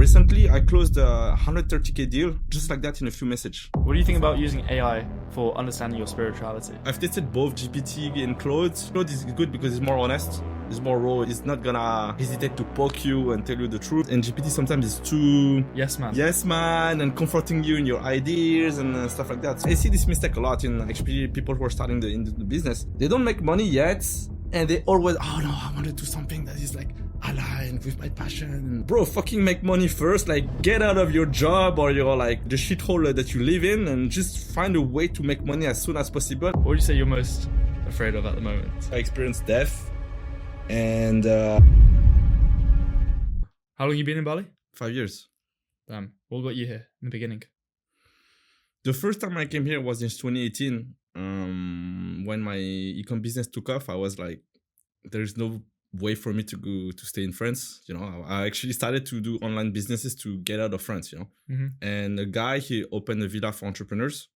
recently I closed a 130K deal just like that in a few messages. What do you think about using AI for understanding your spirituality? I've tested both GPT and Claude. Claude is good because it's more honest, it's more raw, it's not gonna hesitate to poke you and tell you the truth. And GPT sometimes is too yes man and comforting you in your ideas and stuff like that. So I see this mistake a lot in actually people who are starting in the business. They don't make money yet and they always, oh no, I want to do something that is like aligned with my passion. Bro, fucking make money first. Like, get out of your job or your like the shithole that you live in and just find a way to make money as soon as possible. What would you say you're most afraid of at the moment? I experienced death and how long you been in Bali? 5 years. Damn. What got you here in the beginning? The first time I came here was in 2018. When my ecom business took off, I was like, there's no way for me to go to stay in France. You know, I actually started to do online businesses to get out of France, you know. Mm-hmm. And a guy, he opened a villa for entrepreneurs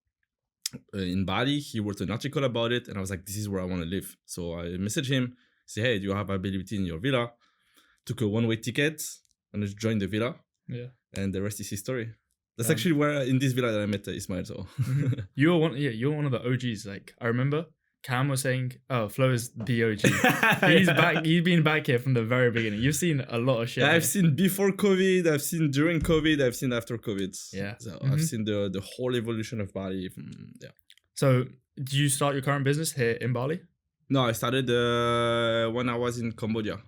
in Bali. He wrote an article about it and I was like, this is where I want to live. So I messaged him, say, hey, do you have availability in your villa? Took a one-way ticket and just joined the villa. Yeah. And the rest is history. That's actually where in this villa that I met Ismail. So you're one of the OGs. Like I remember Cam was saying, "Oh, Flo is the OG. He's back. He's been back here from the very beginning. You've seen a lot of shit. I've seen before COVID. I've seen during COVID. I've seen after COVID. Yeah. So I've seen the whole evolution of Bali. So, do you start your current business here in Bali? No, I started when I was in Cambodia.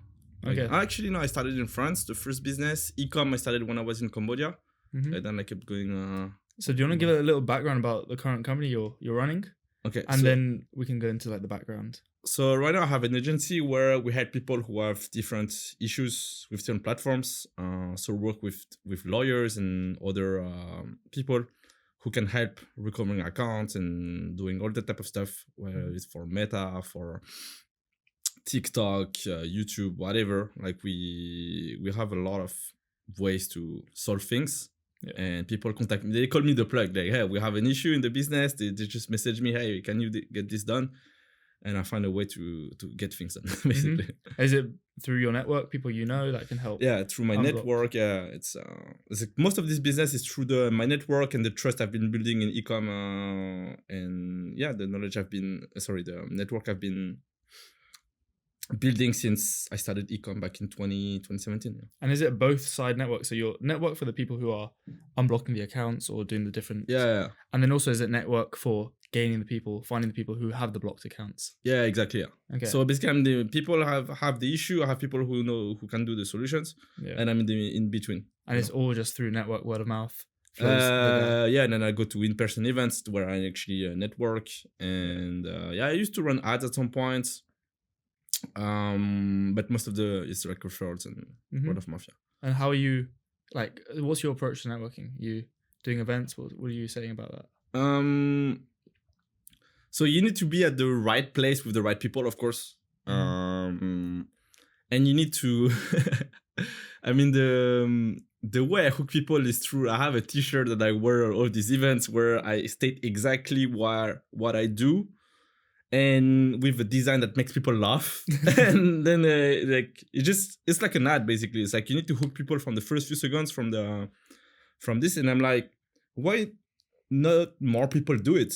Okay. Actually, no, I started in France. The first business, ecom, I started when I was in Cambodia, Mm-hmm. and then I kept going. So, do you want to give a little background about the current company you're running? Okay. And then we can go into like the background. So right now I have an agency where we help people who have different issues with different platforms. So work with lawyers and other people who can help recovering accounts and doing all that type of stuff, whether it's for Meta, for TikTok, YouTube, whatever. Like we have a lot of ways to solve things. Yeah. And people contact me. They call me the plug. Like, hey, we have an issue in the business. They just message me, hey, can you get this done? And I find a way to get things done, basically. Mm-hmm. Is it through your network, people you know that can help? Yeah, through my network. Yeah, it's like most of this business is through my network and the trust I've been building in ecom. And yeah, the knowledge the network I've been building since I started ecom back in 2017. Yeah. And is it both side networks? So your network for the people who are unblocking the accounts or doing the different... Yeah. And then also is it network for finding the people who have the blocked accounts? Yeah, exactly. Yeah. Okay. So basically people have the issue. I have people who can do the solutions. Yeah. And I'm in between. And it's all just through network, word of mouth? Yeah, and then I go to in-person events where I actually network. And I used to run ads at some point. But most of it's like referrals and word of mouth. And how are you, like, what's your approach to networking? You doing events? What are you saying about that? So you need to be at the right place with the right people, of course. And you need to I mean the way I hook people is through, I have a t-shirt that I wear at all these events where I state exactly what I do, and with a design that makes people laugh. And then it's like an ad, basically. It's like you need to hook people from the first few seconds from this, and I'm like, why not more people do it?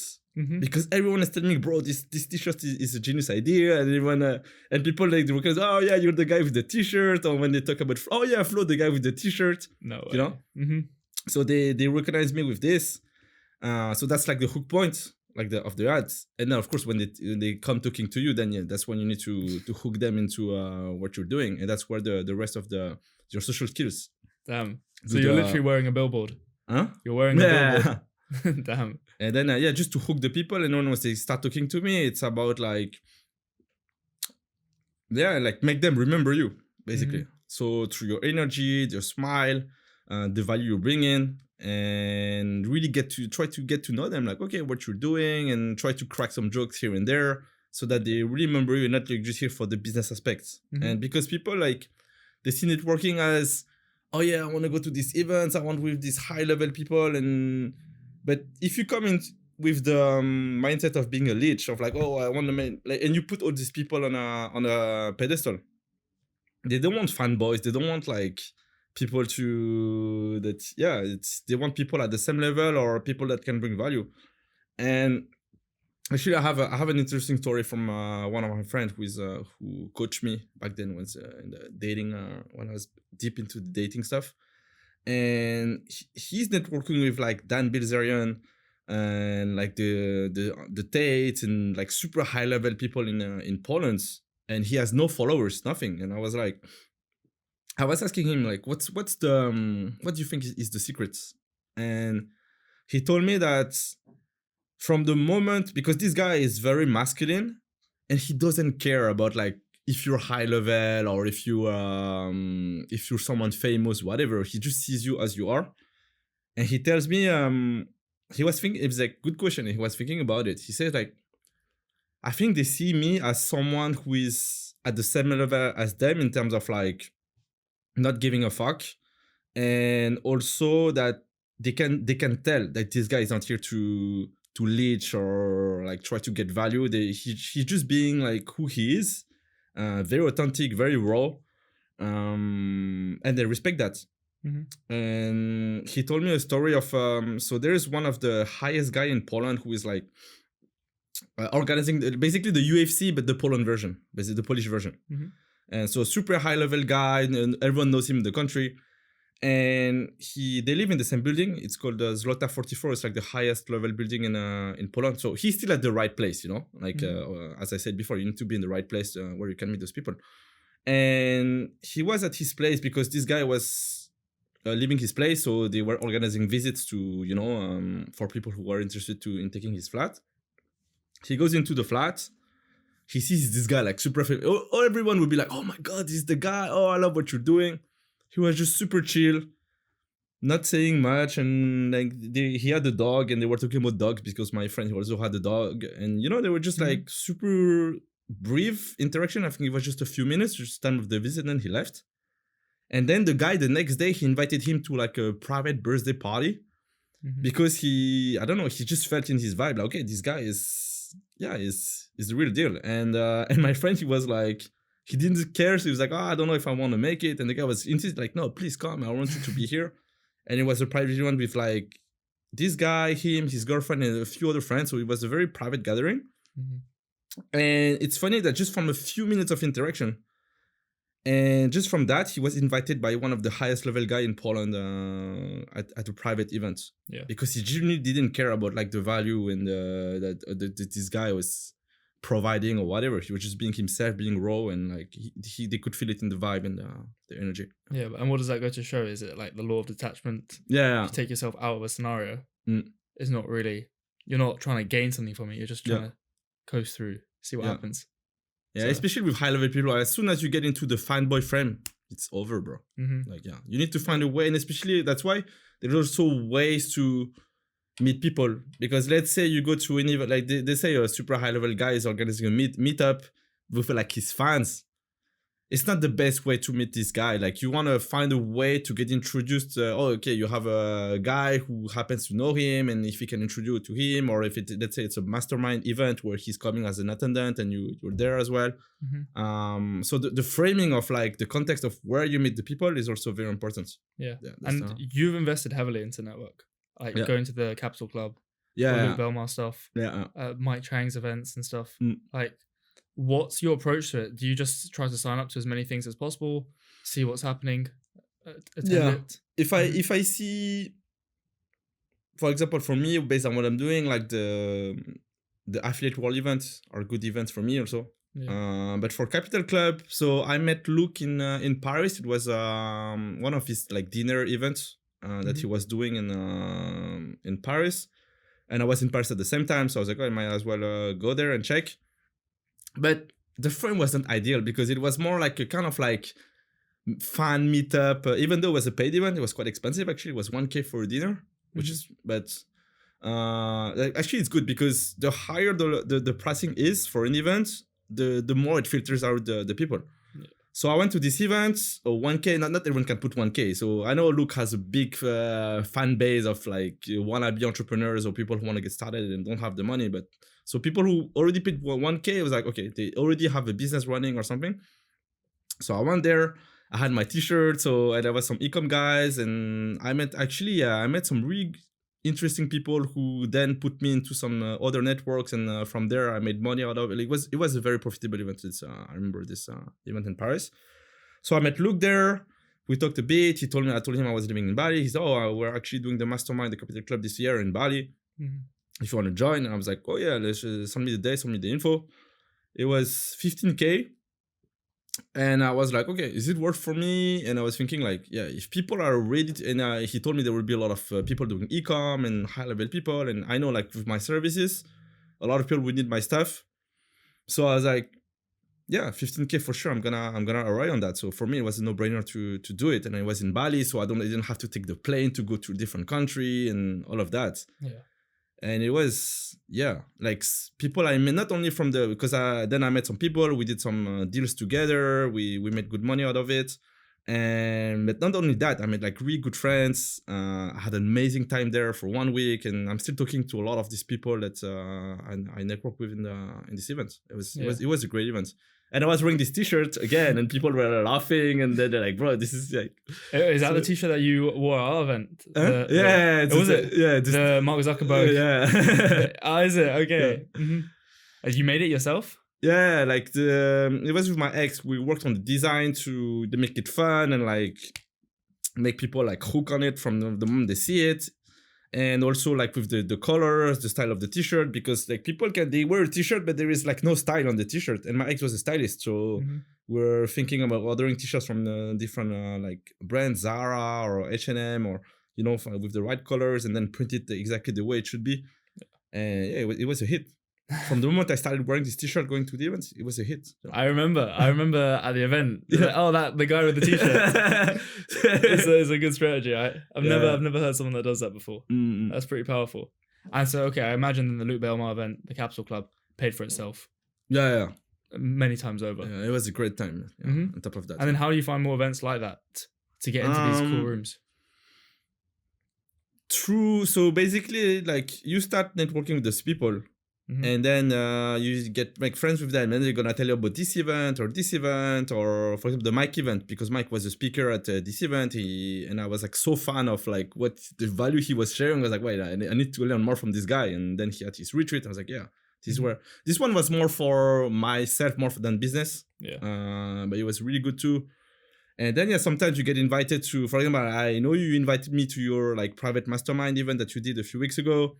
Because everyone is telling me, bro, this t-shirt is a genius idea, and everyone and people like they recognize, oh yeah, you're the guy with the t-shirt, or when they talk about, oh yeah, Flo, the guy with the t-shirt. No way. You know. So they recognize me with this, so that's like the hook point, like of the ads. And then of course when they come talking to you, then that's when you need to hook them into what you're doing, and that's where the rest of your social skills. Damn. So you're literally wearing a billboard. Huh? You're wearing a billboard. Damn. And then just to hook the people, and once they start talking to me, it's about like make them remember you, basically. So through your energy, your smile, the value you bring in, and really try to get to know them, like, okay, what you're doing, and try to crack some jokes here and there so that they really remember you, not like just here for the business aspects. And because people they see networking as, oh yeah, I want to go to these events, I want with these high level people, but if you come in with the mindset of being a leech, of like, oh, I want to make, like, and you put all these people on a pedestal, they don't want fanboys, they don't want like people to that. Yeah, they want people at the same level or people that can bring value. And actually, I have an interesting story from one of my friends who coached me back then was in the dating when I was deep into the dating stuff, and he's networking with like Dan Bilzerian and like the Tate and like super high level people in Poland, and he has no followers, nothing. And I was asking him like, what's the what do you think is the secret? And he told me that from the moment, because this guy is very masculine and he doesn't care about like if you're high level or if you're someone famous, whatever. He just sees you as you are. And he tells me he was thinking, it was a good question, he was thinking about it. He says like, I think they see me as someone who is at the same level as them in terms of like not giving a fuck, and also that they can tell that this guy is not here to leech or like try to get value. He's just being like who he is, very authentic, very raw, and they respect that. Mm-hmm. And he told me a story of so there's one of the highest guy in Poland who is like organizing basically the UFC but the Poland version, basically the Polish version. Mm-hmm. And so super high level guy, and everyone knows him in the country. And they live in the same building. It's called Zlota 44. It's like the highest level building in Poland. So he's still at the right place, you know. Like as I said before, you need to be in the right place where you can meet those people. And he was at his place because this guy was leaving his place, so they were organizing visits to, you know, for people who were interested in taking his flat. He goes into the flat. He sees this guy like super famous. Oh, everyone would be like, "Oh my god, this is the guy! Oh, I love what you're doing." He was just super chill, not saying much, and like he had a dog, and they were talking about dogs because my friend also had a dog, and you know they were just like super brief interaction. I think it was just a few minutes, just time of the visit, and he left. And then the guy the next day he invited him to like a private birthday party because he just felt in his vibe like, okay, this guy is the real deal. And my friend, he was like, he didn't care, so he was like, I don't know if I want to make it. And the guy was insisting like, no, please come, I want you to be here. And it was a private one with like this guy, him, his girlfriend, and a few other friends. So it was a very private gathering. And it's funny that just from a few minutes of interaction, and just from that, he was invited by one of the highest level guy in Poland at a private event. Yeah. Because he genuinely didn't care about like the value and that this guy was providing or whatever. He was just being himself, being raw, and like they could feel it in the vibe and the energy. Yeah, and what does that go to show? Is it like the law of detachment? Yeah. You take yourself out of a scenario. It's not really, you're not trying to gain something from it. You're just trying to coast through, see what happens. Yeah, so, especially with high level people, as soon as you get into the fanboy frame, it's over, bro. Like, yeah, you need to find a way, and especially that's why there's also ways to meet people. Because let's say you go to any, like they say a super high level guy is organizing a meetup with like his fans. It's not the best way to meet this guy. Like, you want to find a way to get introduced. Okay, you have a guy who happens to know him, and if he can introduce you to him, or if let's say it's a mastermind event where he's coming as an attendant and you're there as well. So the framing of like the context of where you meet the people is also very important. Yeah, and you've invested heavily into network, like going to the Capital Club, Luke Belmar stuff, Mike Chang's events and stuff. Like, what's your approach to it? Do you just try to sign up to as many things as possible, see what's happening, attend it? If I see, for example, for me, based on what I'm doing, like the affiliate world events are good events for me also. But for Capital Club, so I met Luke in Paris. It was one of his like dinner events that he was doing in Paris, and I was in Paris at the same time, so I was like, oh, I might as well go there and check. But the frame wasn't ideal because it was more like a kind of like fan meetup. Even though it was a paid event, it was quite expensive. Actually, it was 1K for a dinner, which is, but actually it's good because the higher the pricing is for an event, the more it filters out the people. So I went to this event, 1K, not everyone can put 1K. So I know Luke has a big fan base of like wannabe entrepreneurs or people who want to get started and don't have the money. But so people who already paid 1K, it was like, okay, they already have a business running or something. So I went there I had my t-shirt, and there was some e-com guys, and I met some really interesting people who then put me into some other networks, and from there I made money out of it. It was a very profitable event. I remember this event in Paris. So I met Luke there. We talked a bit. I told him I was living in Bali. He said, "Oh, we're actually doing the mastermind, the Capital Club this year in Bali. If you want to join." And I was like, "Oh yeah, let's send me the day, send me the info." It was 15K. And I was like, okay, is it worth for me? And I was thinking like, yeah, if people are ready to, and he told me there will be a lot of people doing e-com and high level people. And I know like with my services, a lot of people would need my stuff. So I was like, yeah, 15K for sure. I'm gonna arrive on that. So for me, it was a no-brainer to do it. And I was in Bali, so I didn't have to take the plane to go to a different country and all of that. Yeah. And it was, yeah, like people I met, not only from because then I met some people, we did some deals together, we made good money out of it. But not only that, I made like really good friends. I had an amazing time there for 1 week, and I'm still talking to a lot of these people that I network with in this event. It was a great event. And I was wearing this t-shirt again, and people were laughing, and then they're like, "Bro, this is like." Is that the t-shirt that you wore at our event? Yeah, the Mark Zuckerberg. Yeah. Is it okay? Yeah. Mm-hmm. You made it yourself? Yeah, like it was with my ex. We worked on the design to make it fun and like make people like hook on it from the moment they see it. And also like with the colors, the style of the t-shirt, because like they wear a t-shirt, but there is like no style on the t-shirt. And my ex was a stylist, so we're thinking about ordering t-shirts from different like brands, Zara or H&M, or with the right colors, and then print it exactly the way it should be. And yeah, it was a hit. From the moment I started wearing this t-shirt going to the events, it was a hit. So. I remember at the event, like, oh, the guy with the t-shirt. It's a good strategy. I've never heard someone that does that before. That's pretty powerful. And so, okay, I imagine the Luke Belmar event, the Capital Club, paid for itself. Yeah. Many times over. Yeah, it was a great time. Yeah, on top of that. And then how do you find more events like that to get into these cool rooms? True. So basically, like you start networking with those people. And then you make friends with them, and they're gonna tell you about this event, or for example the Mike event, because Mike was a speaker at this event. And I was like so fan of like what the value he was sharing. I was like, wait, I need to learn more from this guy. And then he had his retreat. I was like, yeah, this one was more for myself, more than business. Yeah. But it was really good too. And then sometimes you get invited to, for example, I know you invited me to your like private mastermind event that you did a few weeks ago.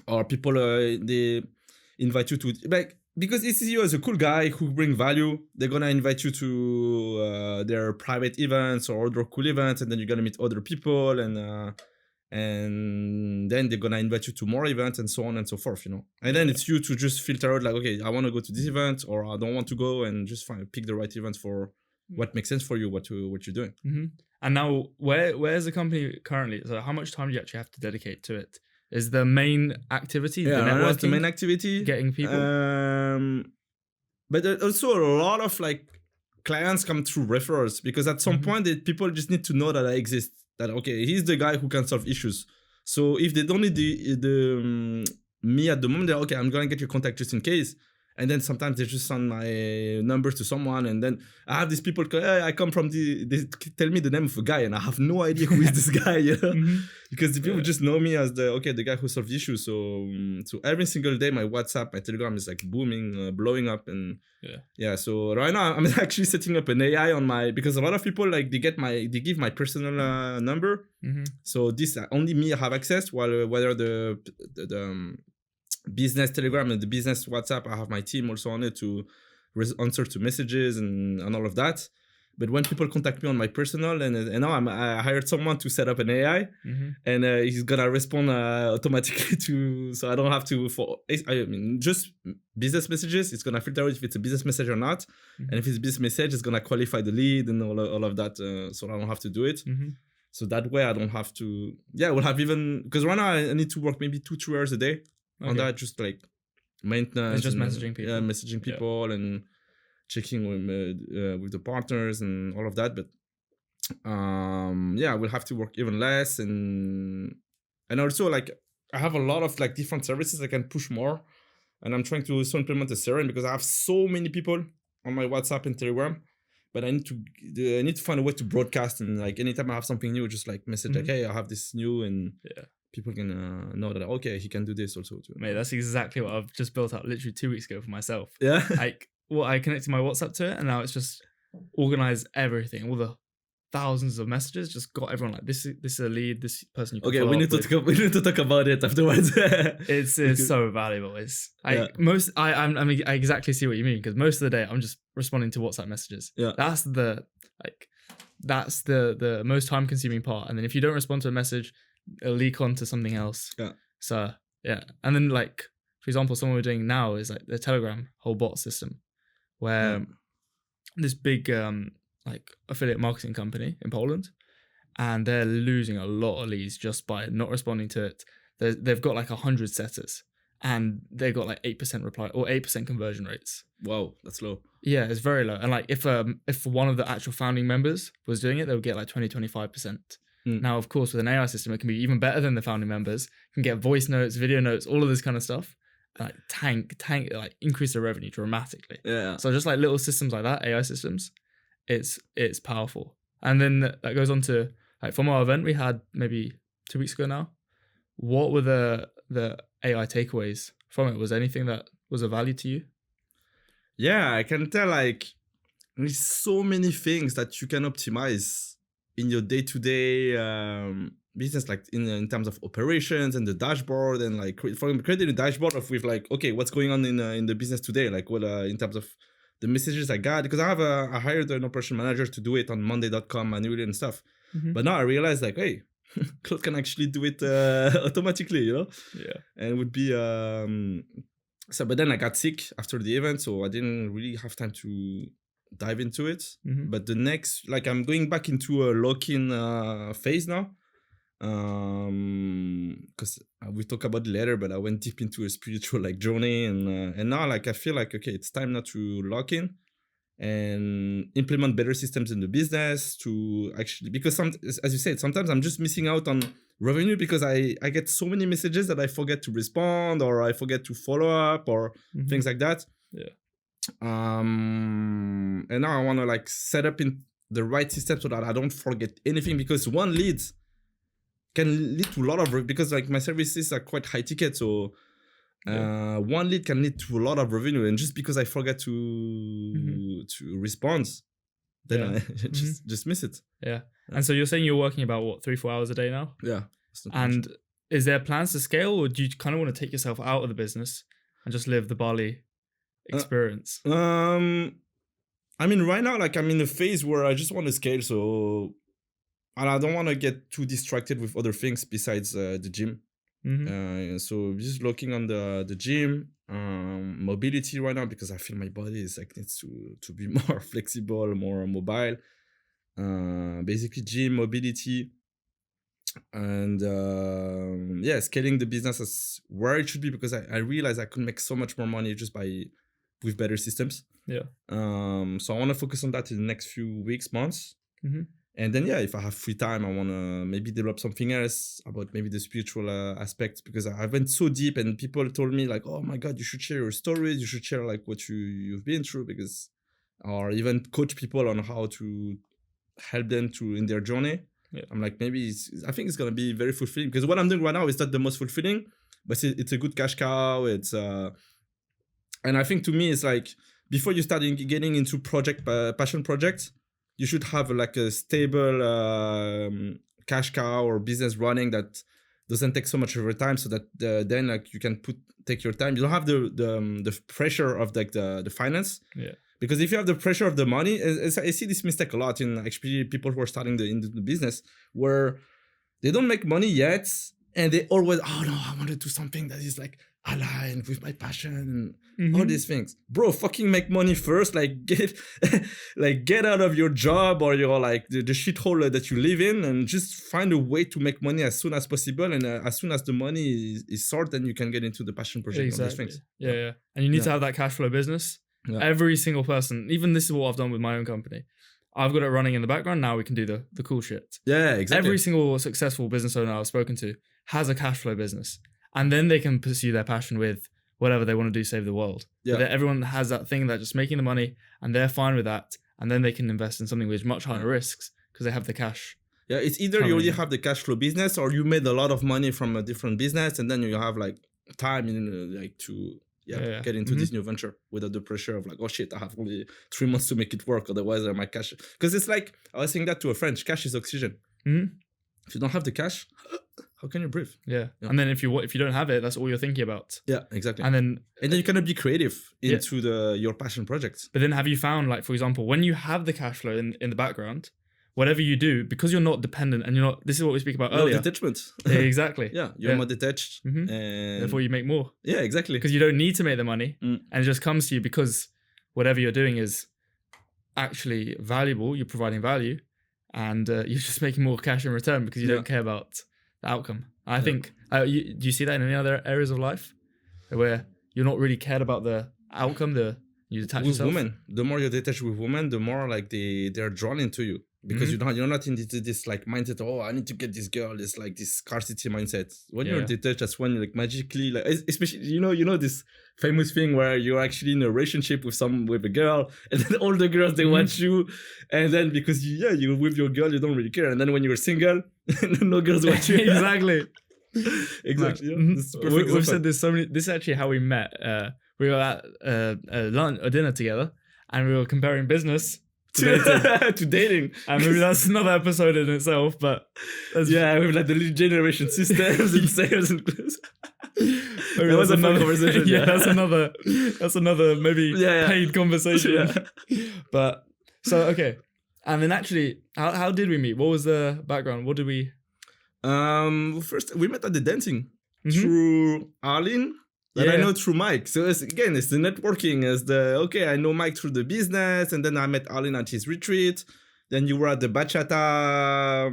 Or people they invite you to, like, because ECCO is a cool guy who bring value. They're gonna invite you to their private events or other cool events, and then you're gonna meet other people, and then they're gonna invite you to more events and so on and so forth. And then it's you to just filter out like, okay, I want to go to this event, or I don't want to go, and just pick the right event for what makes sense for you, what you're doing. And now, where's the company currently? So how much time do you actually have to dedicate to it? Is the main activity, the networking, that's the main activity, getting people? But also a lot of like clients come through referrals, because at some point people just need to know that I exist. That okay, he's the guy who can solve issues. So if they don't need the me at the moment, they're okay, I'm gonna get your contact just in case. And then sometimes they just send my numbers to someone, and then I have these people. Hey, I come from they tell me the name of a guy, and I have no idea who is this guy, because the people just know me as the guy who solves issues. So every single day, my WhatsApp, my Telegram is like booming, blowing up, and So right now I'm actually setting up an AI on because a lot of people like they give my personal number. So this only me have access, while whether the business Telegram and the business WhatsApp, I have my team also on it to answer to messages and all of that. But when people contact me on my personal, and now I hired someone to set up an AI, and he's gonna respond automatically so I don't have to just business messages. It's gonna filter out if it's a business message or not, and if it's a business message, it's gonna qualify the lead and all of that, so I don't have to do it. So that way I don't have to. We'll have even, because right now I need to work maybe 2-3 hours a day. On that, just like maintenance, it's just messaging people, messaging people, and checking with the partners and all of that. But we'll have to work even less, and also like I have a lot of like different services I can push more, and I'm trying to also implement a CRM, because I have so many people on my WhatsApp and Telegram, but I need to find a way to broadcast, and like anytime I have something new, just like message like, hey, I have this new, and people can know that okay, he can do this also too. Mate, that's exactly what I've just built up literally 2 weeks ago for myself. Yeah. Like, well, I connected my WhatsApp to it, and now it's just organized everything, all the thousands of messages, just got everyone like, this is a lead, this person you can follow we need to talk about it afterwards. It's so valuable. It's I exactly see what you mean, because most of the day I'm just responding to WhatsApp messages. Yeah. That's the most time consuming part. And then if you don't respond to a message, it'll leak on to something else. Yeah. So yeah. And then like, for example, something we're doing now is like the Telegram whole bot system, where this big like affiliate marketing company in Poland, and they're losing a lot of leads just by not responding to it. They've got like 100 setters, and they've got like 8% reply or 8% conversion rates. Wow, that's low. Yeah, it's very low. And like if one of the actual founding members was doing it, they would get like 20-25%. Now, of course, with an AI system, it can be even better than the founding members. You can get voice notes, video notes, all of this kind of stuff. Like like increase their revenue dramatically. Yeah. So just like little systems like that, AI systems, it's powerful. And then that goes on to like, from our event we had maybe 2 weeks ago now, what were the AI takeaways from it? Was anything that was of value to you? Yeah, I can tell like there's so many things that you can optimize in your day-to-day business, like in terms of operations and the dashboard, and like creating a dashboard with like, okay, what's going on in the business today, like what in terms of the messages I got, because I hired an operation manager to do it on monday.com manually and stuff. But now I realized like, hey, Claude can actually do it automatically, you know? Yeah. And it would be but then I got sick after the event, so I didn't really have time to dive into it. But the next, like, I'm going back into a lock-in phase now, because we talk about it later, but I went deep into a spiritual like journey, and now like I feel like, okay, it's time now to lock in and implement better systems in the business to actually, because as you said, sometimes I'm just missing out on revenue because I get so many messages that I forget to respond, or I forget to follow up, or things like that. Yeah. And now I want to like set up in the right system so that I don't forget anything, because one lead can lead to a lot of, because like my services are quite high ticket, so one lead can lead to a lot of revenue, and just because I forget to respond, then I just miss it. Yeah. And so you're saying you're working about what, 3-4 hours a day now? Yeah. And is there plans to scale, or do you kind of want to take yourself out of the business and just live the Bali experience? I mean, right now, like I'm in a phase where I just want to scale, so, and I don't want to get too distracted with other things besides the gym. So just looking on the gym, mobility right now, because I feel my body is like needs to be more flexible, more mobile. Basically gym, mobility, and scaling the business as where it should be, because I realized I could make so much more money just with better systems. Yeah. So I want to focus on that in the next few weeks, months. And then, if I have free time, I want to maybe develop something else about maybe the spiritual aspect, because I went so deep, and people told me like, oh my God, you should share your stories. You should share like what you've been through, or even coach people on how to help them in their journey. Yeah. I'm like, maybe I think it's going to be very fulfilling, because what I'm doing right now is not the most fulfilling, but it's a good cash cow. It's, and I think to me, it's like, before you start getting into passion projects, you should have like a stable cash cow or business running that doesn't take so much of your time, so that then like you can take your time. You don't have the pressure of like the finance. Yeah. Because if you have the pressure of the money, I see this mistake a lot in actually people who are starting in the business, where they don't make money yet, and they always, oh no, I want to do something that is like aligned with my passion and all these things. Bro, fucking make money first. Like get out of your job or your like the shithole that you live in, and just find a way to make money as soon as possible. And as soon as the money is sorted, then you can get into the passion project. Exactly. Of these things. Yeah. And you need to have that cash flow business. Yeah. Every single person, even this is what I've done with my own company. I've got it running in the background. Now we can do the cool shit. Yeah, exactly. Every single successful business owner I've spoken to has a cash flow business, and then they can pursue their passion with whatever they want to do, save the world. Yeah. But everyone has that thing that just making the money, and they're fine with that. and then they can invest in something with much higher risks because they have the cash. Yeah, it's either you already have the cash flow business, or you made a lot of money from a different business, and then you have like time like to get into this new venture without the pressure of like, oh shit, I have only 3 months to make it work, otherwise my cash. Because it's like, I was saying that to a friend, cash is oxygen. If you don't have the cash, how can you breathe? Yeah. And then if you don't have it, that's all you're thinking about. Yeah, exactly. And then you cannot be creative into your passion projects. But then have you found, like, for example, when you have the cash flow in the background, whatever you do, because you're not dependent and you're not, this is what we speak about earlier. Detachment. Exactly. You're more detached. And therefore you make more. Yeah, exactly. Because you don't need to make the money and it just comes to you because whatever you're doing is actually valuable, you're providing value, and you're just making more cash in return because you don't care about the outcome. I think, do you see that in any other areas of life where you're not really cared about the outcome, you detach yourself? With women, the more you detach with women, the more like they're drawn into you. Because you're not in this like mindset, oh, I need to get this girl. It's like this scarcity mindset. When you're detached, that's when you like magically, like, especially, you know this famous thing where you're actually in a relationship with a girl, and then all the girls, they want you, and then because you're with your girl, you don't really care, and then when you're single, no girls want you. Exactly. Exactly. We've said this so many. This is actually how we met. We were at a dinner together, and we were comparing business to dating. And maybe that's another episode in itself, but we've like the lead generation systems and sales and maybe that was another conversation. That's another maybe paid conversation. But so okay. And then actually, how did we meet? What was the background? What did we first we met at the dancing through Arlene. That I know through Mike. So it's the networking. I know Mike through the business, and then I met Arlene at his retreat. Then you were at the bachata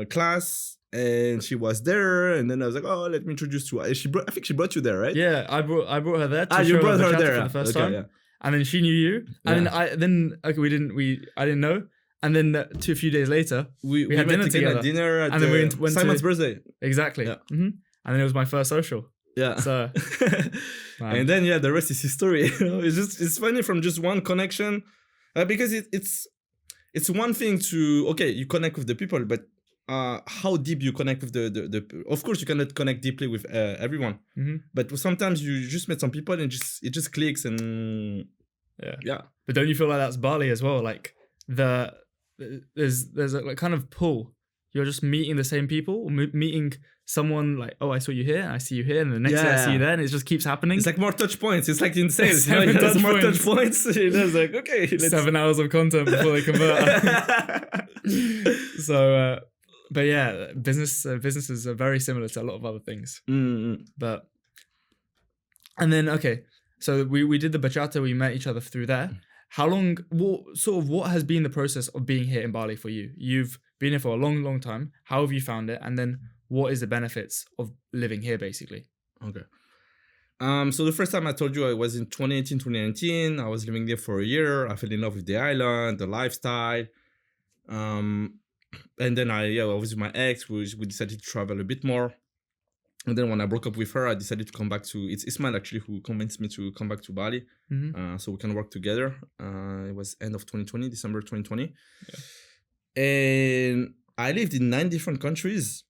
class, and she was there. And then I was like, oh, let me introduce you. I think she brought you there, right? Yeah, I brought her there. You brought her there for the first time. Yeah. And then she knew you. And then I didn't know. And then a few days later, we had dinner together. And then we went Simon's birthday. Exactly. Yeah. And then it was my first social. Yeah. So, and then the rest is history. It's funny from just one connection, because it's one thing to you connect with the people, but how deep you connect with the of course you cannot connect deeply with everyone, but sometimes you just met some people and it just clicks and But don't you feel like that's Bali as well? Like there's a kind of pull. You're just meeting the same people, or meeting someone like, oh, I saw you here, and I see you here, and the next day I see you there, and it just keeps happening. It's like more touch points. It's like in sales. More touch points. It's like, okay. 7 hours of content before they convert. So, but yeah, businesses are very similar to a lot of other things. But, and then, okay, so we did the bachata, we met each other through there. How long, what has been the process of being here in Bali for you? You've been here for a long, long time. How have you found it? And then what is the benefits of living here, basically? Okay. So the first time I told you I was in 2018, 2019. I was living there for a year. I fell in love with the island, the lifestyle. And then I was with my ex. We decided to travel a bit more. And then when I broke up with her, I decided to come back to... It's Ismail actually who convinced me to come back to Bali. So we can work together. It was end of 2020, December 2020. Yeah. And I lived in 9 different countries.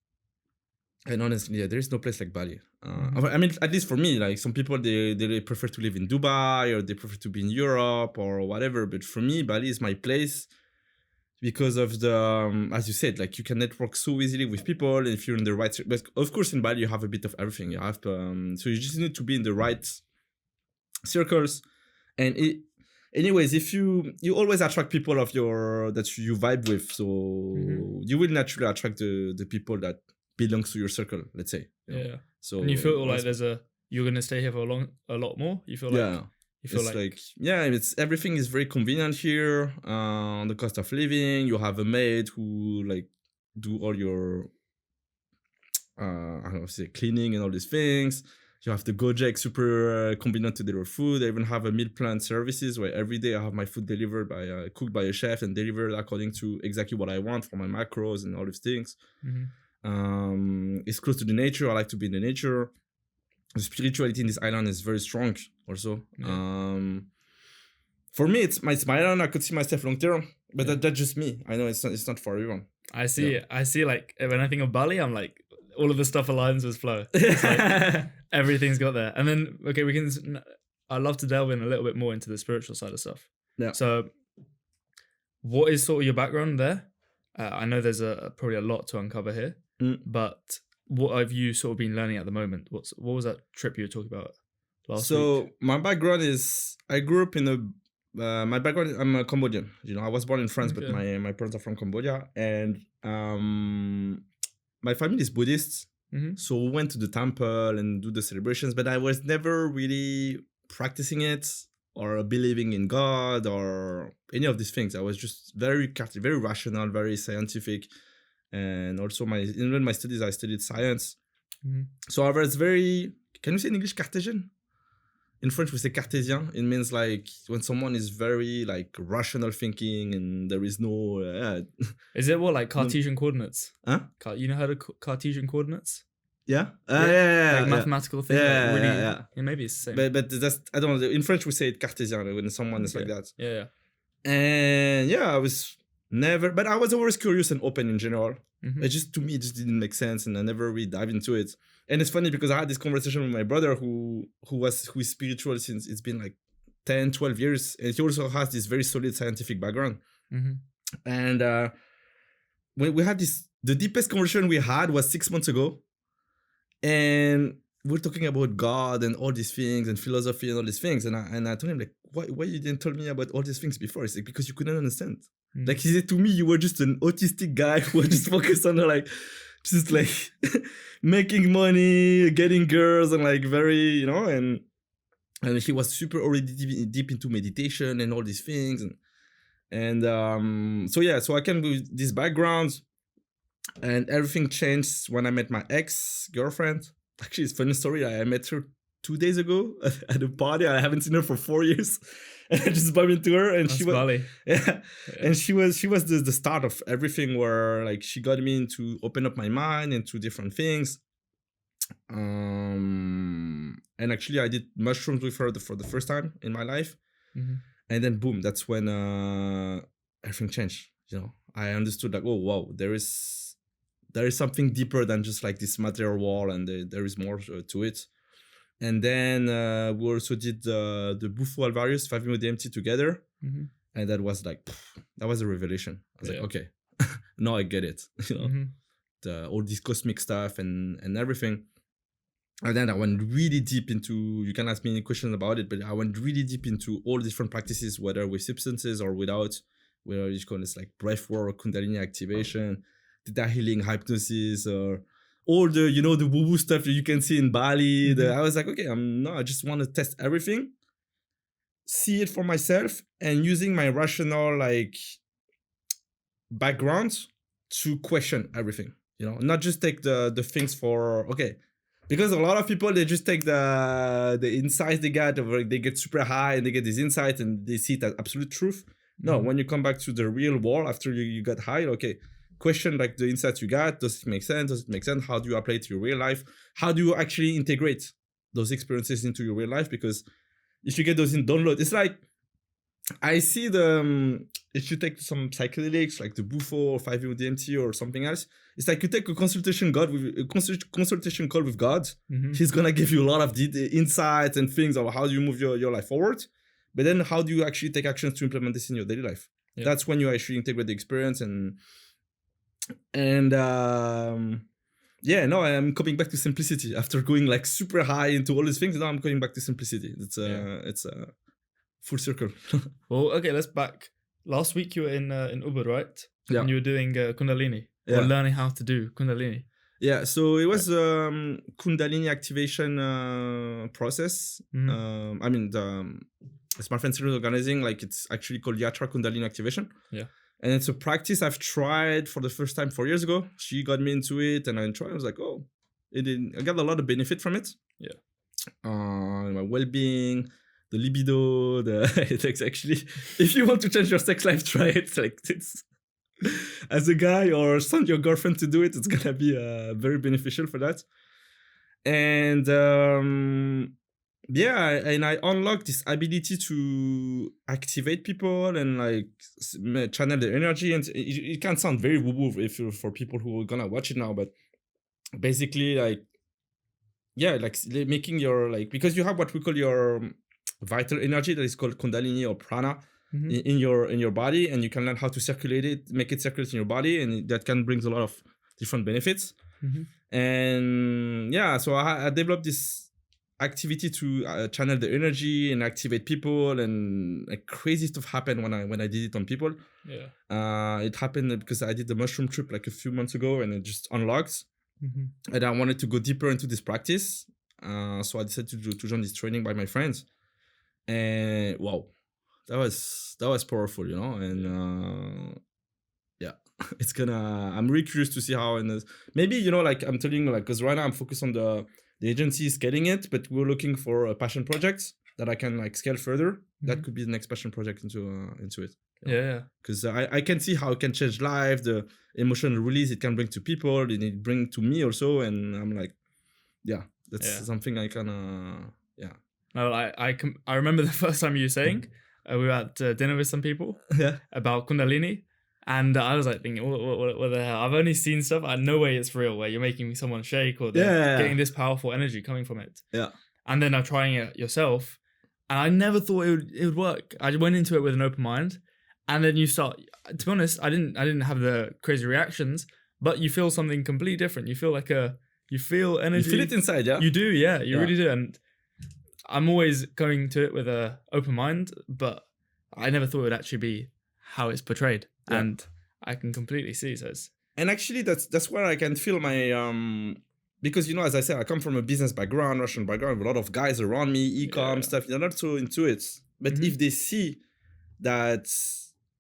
And honestly, there is no place like Bali. I mean, at least for me, like some people, they prefer to live in Dubai, or they prefer to be in Europe or whatever. But for me, Bali is my place. Because of the, as you said, like you can network so easily with people, and if you're in the right, but of course in Bali you have a bit of everything. You have, so you just need to be in the right circles, and anyways, if you always attract people that you vibe with, so you will naturally attract the people that belongs to your circle. Let's say, So and you feel like you're gonna stay here for a lot more. You feel like You feel it's everything is very convenient here. The cost of living, you have a maid who like do all your cleaning and all these things. You have the Gojek, super convenient to deliver food. I even have a meal plan services where every day I have my food delivered cooked by a chef and delivered according to exactly what I want for my macros and all these things. It's close to the nature. I like to be in the nature. The spirituality in this island is very strong also. for me, it's my smile. I could see myself long term, but that's just me. I know it's not for everyone. I see it. I see, like, when I think of Bali, I'm like, all of the stuff aligns with flow. It's like, everything's got there. And then, okay, I'd love to delve in a little bit more into the spiritual side of stuff. Yeah. So what is sort of your background there? I know there's probably a lot to uncover here, but what have you sort of been learning at the moment? What was that trip you were talking about last week? So my background is, I grew up in my background, I'm a Cambodian. You know, I was born in France, but my parents are from Cambodia. And my family is Buddhist. Mm-hmm. So we went to the temple and do the celebrations, but I was never really practicing it or believing in God or any of these things. I was just very rational, very scientific. And also in my studies, I studied science. Mm-hmm. So I was very, can you say in English, Cartesian? In French, we say Cartesian. It means like when someone is very like rational thinking and there is no... Is it what, like Cartesian coordinates? Huh? You know how to Cartesian coordinates? Yeah? Like mathematical thing. Yeah, like really, yeah. Maybe it's the same. But that's, I don't know. In French, we say it Cartesian when someone is like that. Yeah. And I was never... But I was always curious and open in general. Mm-hmm. To me, it just didn't make sense and I never really dived into it. And it's funny because I had this conversation with my brother who is spiritual since it's been like 10, 12 years. And he also has this very solid scientific background. Mm-hmm. And when we had the deepest conversation we had was 6 months ago. And we're talking about God and all these things and philosophy and all these things. And I told him, like, why you didn't tell me about all these things before? It's like, because you couldn't understand. Mm-hmm. Like he said to me, you were just an autistic guy who was just focused on like, just like making money, getting girls and like very, and he was super already deep into meditation and all these things. So I came with this background and everything changed when I met my ex-girlfriend. Actually, it's a funny story. I met her 2 days ago at a party. I haven't seen her for 4 years. And I just bumped into her and That's she was Bali. Yeah. And she was the start of everything where like she got me into open up my mind into different things. And actually I did mushrooms with her for the first time in my life. Mm-hmm. And then boom, that's when everything changed. I understood like, oh wow, there is something deeper than just like this material wall and there is more to it. And then we also did the Bufo Alvarius 5-MeO-DMT together. Mm-hmm. And that was like, that was a revelation. I was like, okay, now I get it. Mm-hmm. All this cosmic stuff and everything. And then I went really deep into, you can ask me any questions about it, but I went really deep into all different practices, whether with substances or without, whether you call this like breath work, Kundalini activation, theta healing, hypnosis, or all the, the woo-woo stuff that you can see in Bali. Mm-hmm. I was like, okay, I just want to test everything, see it for myself, and using my rational like background to question everything. Not just take the things for okay, because a lot of people they just take the insights they got, or they get super high and they get these insights and they see it as absolute truth. No, when you come back to the real world after you got high, okay, question like the insights you got. Does it make sense? Does it make sense? How do you apply it to your real life? How do you actually integrate those experiences into your real life? Because if you get those in download, it's like I see if you take some psychedelics like the Bufo or 5-MeO-DMT or something else, it's like you take a consultation call with God. Mm-hmm. He's gonna give you a lot of insights and things of how do you move your life forward. But then how do you actually take actions to implement this in your daily life? Yeah. That's when you actually integrate the experience and I'm coming back to simplicity after going like super high into all these things. Now I'm coming back to simplicity. It's a full circle. Well, okay, let's back. Last week you were in Ubud, right? Yeah. And you were doing Kundalini or learning how to do Kundalini. Yeah, so it was Kundalini activation process. Mm-hmm. It's my friend Cyril organizing. Like it's actually called Yatra Kundalini activation. Yeah. And it's a practice I've tried for the first time 4 years ago. She got me into it and I tried. I was like, oh, I got a lot of benefit from it. Yeah. My well-being, the libido, it's actually, if you want to change your sex life, try it. Like it's, as a guy or send your girlfriend to do it, it's going to be very beneficial for that. And yeah, and I unlocked this ability to activate people and like channel the energy. And it can sound very woo-woo for people who are gonna watch it now, but basically, like, yeah, like making your, like, because you have what we call your vital energy that is called Kundalini or prana in your body, and you can learn how to circulate it, make it circulate in your body, and that can bring a lot of different benefits. And yeah, so I developed this activity to channel the energy and activate people, and like crazy stuff happened when I did it on people. It happened because I did the mushroom trip like a few months ago, and it just unlocked. And I wanted to go deeper into this practice, so I decided to join this training by my friends. And wow, that was powerful, you know. And yeah, it's gonna. I'm really curious to see how. And maybe, you know, like I'm telling you, like, because right now I'm focused on the agency scaling it, but we're looking for a passion project that I can like scale further. That could be the next passion project into it. Yeah. Because I can see how it can change life, the emotional release it can bring to people, and it bring to me also. And I'm like, yeah, that's something I can. Yeah. No, I remember the first time you were saying we were at dinner with some people about Kundalini. And I was like thinking, what the hell? I've only seen stuff. I no way it's real, where you're making someone shake or getting this powerful energy coming from it. Yeah. And then I'm trying it yourself, and I never thought it would work. I went into it with an open mind, and then you start. To be honest, I didn't have the crazy reactions, but you feel something completely different. You feel like you feel energy. You feel it inside, yeah. You do, yeah. You really do. And I'm always going to it with an open mind, but I never thought it would actually be how it's portrayed. Yeah. And I can completely see. And actually, that's where I can feel my because, you know, as I said, I come from a business background, Russian background, with a lot of guys around me, e-com stuff. They're not so into it, but if they see that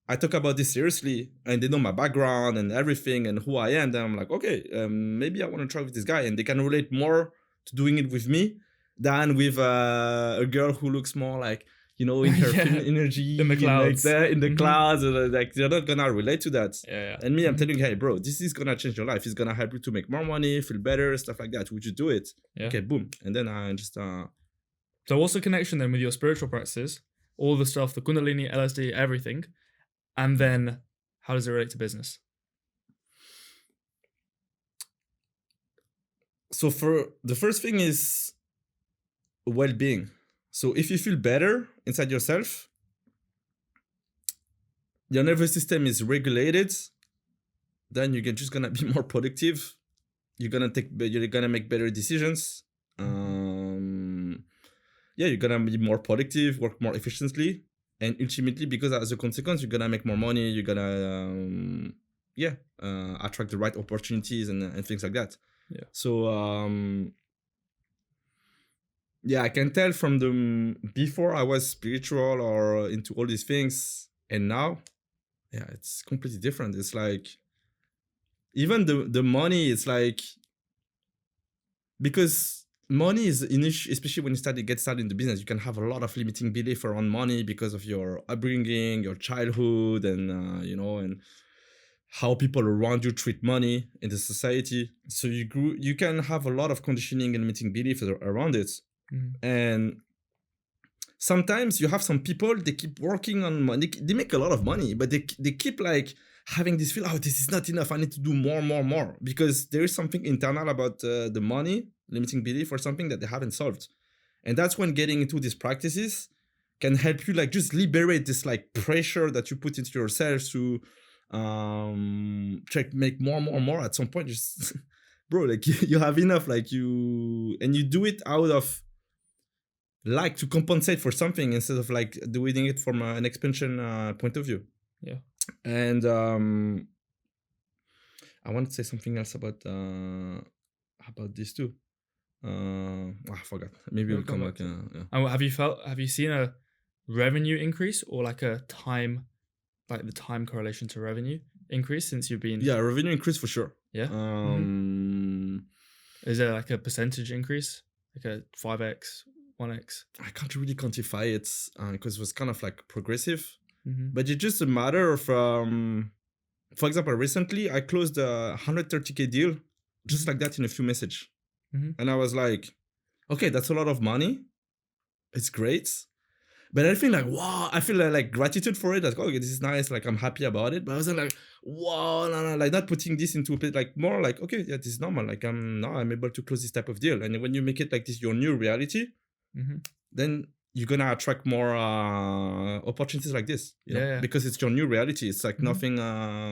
I talk about this seriously and they know my background and everything and who I am, then I'm like, okay, maybe I want to try with this guy, and they can relate more to doing it with me than with a girl who looks more like, you know, in her energy, in the clouds, like in the clouds, like they're not gonna relate to that. And me, I'm telling you, hey, bro, this is gonna change your life. It's gonna help you to make more money, feel better, stuff like that. Would you do it? Okay, boom. And then I just. So what's the connection then with your spiritual practices, all the stuff, the Kundalini, LSD, everything, and then how does it relate to business? So for the first thing is well-being. So if you feel better inside yourself, your nervous system is regulated, then you're just gonna be more productive. You're gonna make better decisions. You're gonna be more productive, work more efficiently, and ultimately, because as a consequence, you're gonna make more money. You're gonna attract the right opportunities and things like that. Yeah. So I can tell from the before I was spiritual or into all these things, and now, it's completely different. It's like even the money. It's like, because money is especially when you get started in the business, you can have a lot of limiting belief around money because of your upbringing, your childhood, and and how people around you treat money in the society. So you can have a lot of conditioning and limiting beliefs around it. And sometimes you have some people, they keep working on money, they make a lot of money, but they keep like having this feel, this is not enough, I need to do more, because there is something internal about the money limiting belief or something that they haven't solved. And that's when getting into these practices can help you like just liberate this like pressure that you put into yourself to try to make more. At some point, just bro, like you have enough, like you do it out of like to compensate for something instead of like doing it from an expansion point of view. Yeah. And I want to say something else about this too. I forgot. Maybe we'll come back. Have you seen a revenue increase or like a time, like the time correlation to revenue increase since you've been? Yeah, revenue increase for sure. Yeah. Is there like a percentage increase, like a 5x, 1x? I can't really quantify it because it was kind of like progressive, but it's just a matter of, for example, recently I closed a 130K deal just like that in a few messages. And I was like, okay, that's a lot of money, it's great. But I feel like, wow, I feel like gratitude for it. Like, okay, this is nice. Like, I'm happy about it. But I was like, wow, no, like not putting this into a bit, like more like, okay, yeah, this is normal. Like, I'm able to close this type of deal. And when you make it like this, your new reality, then you're going to attract more opportunities like this, you know? Because it's your new reality. It's like nothing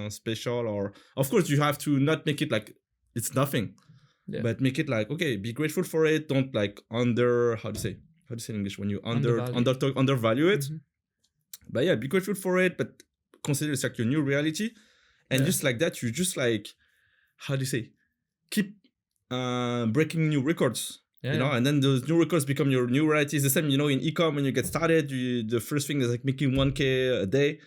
special, or of course you have to not make it like it's nothing, but make it like, okay, be grateful for it. Don't like how do you say in English when you undervalue it? But yeah, be grateful for it, but consider it's like your new reality. And just like that, you just like, how do you say, keep breaking new records. You know, and then those new records become your new reality. It's the same, you know, in e-com when you get started, the first thing is like making 1K a day.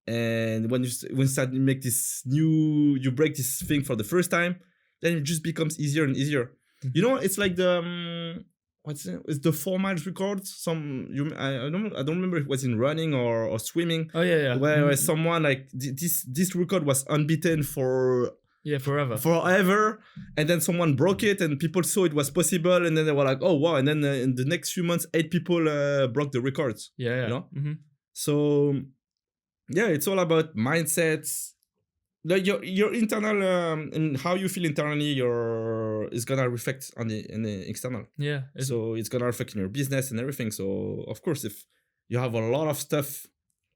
And when you start to make this new, you break this thing for the first time, then it just becomes easier and easier. You know, it's like the it's the 4 miles record. I don't remember if it was in running or swimming. Oh yeah. Where someone like this record was unbeaten for forever, and then someone broke it, and people saw it was possible, and then they were like, oh wow, and then in the next few months 8 people broke the records. You know? So yeah, it's all about mindsets. Like your internal and how you feel internally is gonna reflect on the external. So it's gonna affect in your business and everything. So of course, if you have a lot of stuff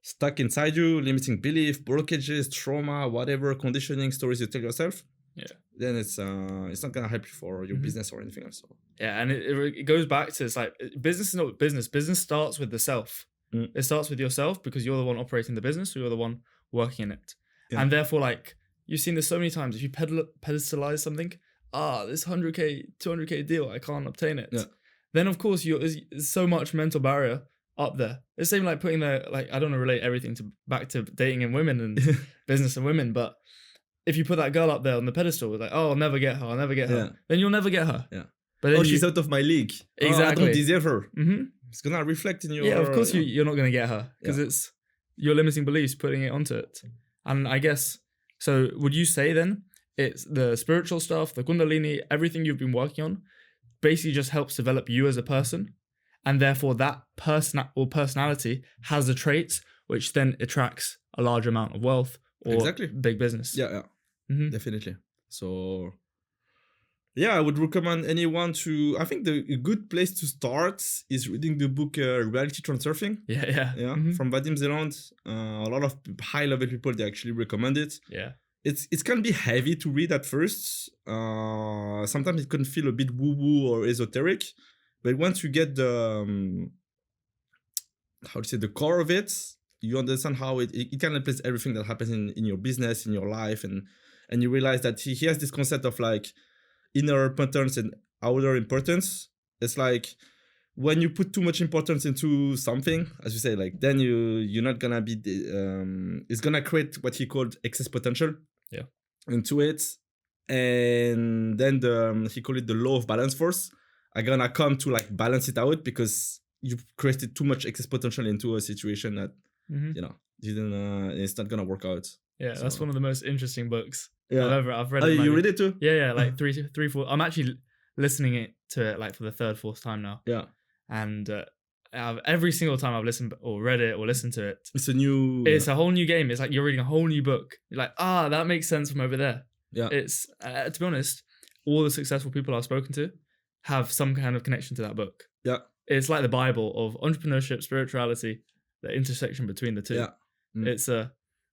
stuck inside you, limiting belief, blockages, trauma, whatever, conditioning, stories you tell yourself, then it's not gonna help you for your business or anything else. So. Yeah, and it goes back to, it's like, business is not business. Business starts with the self. It starts with yourself, because you're the one operating the business, or you're the one working in it. And therefore, like, you've seen this so many times. If you pedestalize something, this 100K, 200K deal, I can't obtain it. Then of course there's so much mental barrier up there. It's the same like putting I don't want to relate everything back to dating and women and business and women, but if you put that girl up there on the pedestal, like, oh, I'll never get her, then you'll never get her. But then she's out of my league. Exactly. I don't deserve her. It's gonna reflect in your... Yeah, of course you're not gonna get her, because it's your limiting beliefs putting it onto it. And I guess, so would you say then it's the spiritual stuff, the Kundalini, everything you've been working on basically just helps develop you as a person, and therefore that person or personality has the traits which then attracts a large amount of wealth or big business? Definitely. So yeah, I would recommend anyone to... I think a good place to start is reading the book Reality Transurfing. From Vadim Zeland. A lot of high-level people, they actually recommend it. It can be heavy to read at first. Sometimes it can feel a bit woo-woo or esoteric. But once you get the... the core of it, you understand how it can replace everything that happens in your business, in your life. And you realize that he has this concept of like inner importance and outer importance. It's like when you put too much importance into something, as you say, like then you're not gonna be it's gonna create what he called excess potential into it, and then he called it the law of balance force are gonna come to like balance it out, because you created too much excess potential into a situation that you know didn't it's not gonna work out. So. That's one of the most interesting books I've read. You read it too? Like 3, 4. I'm actually listening to it like for the 3rd, 4th time now. And every single time I've listened or read it or listened to it, it's a whole new game. It's like you're reading a whole new book. You're like, that makes sense from over there. It's to be honest, all the successful people I've spoken to have some kind of connection to that book. It's like the Bible of entrepreneurship, spirituality, the intersection between the two. It's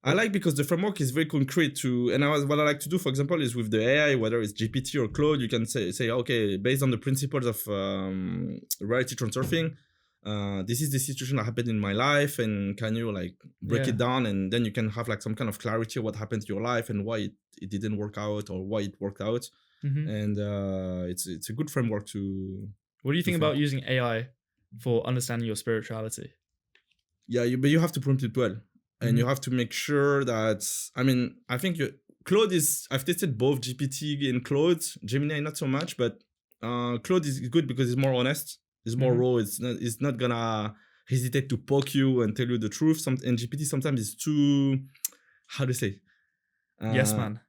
I like, because the framework is very concrete and what I like to do, for example, is with the AI, whether it's GPT or Claude, you can say, okay, based on the principles of reality transurfing, this is the situation that happened in my life, and can you like break it down, and then you can have like some kind of clarity of what happened to your life and why it didn't work out or why it worked out. And it's a good framework to... What do you think about using AI for understanding your spirituality? But you have to prompt it well. And you have to make sure that, I think Claude is... I've tested both GPT and Claude. Gemini, not so much, but Claude is good because it's more honest. It's more raw. It's not gonna hesitate to poke you and tell you the truth. And GPT sometimes is too... How to say? Yes, man.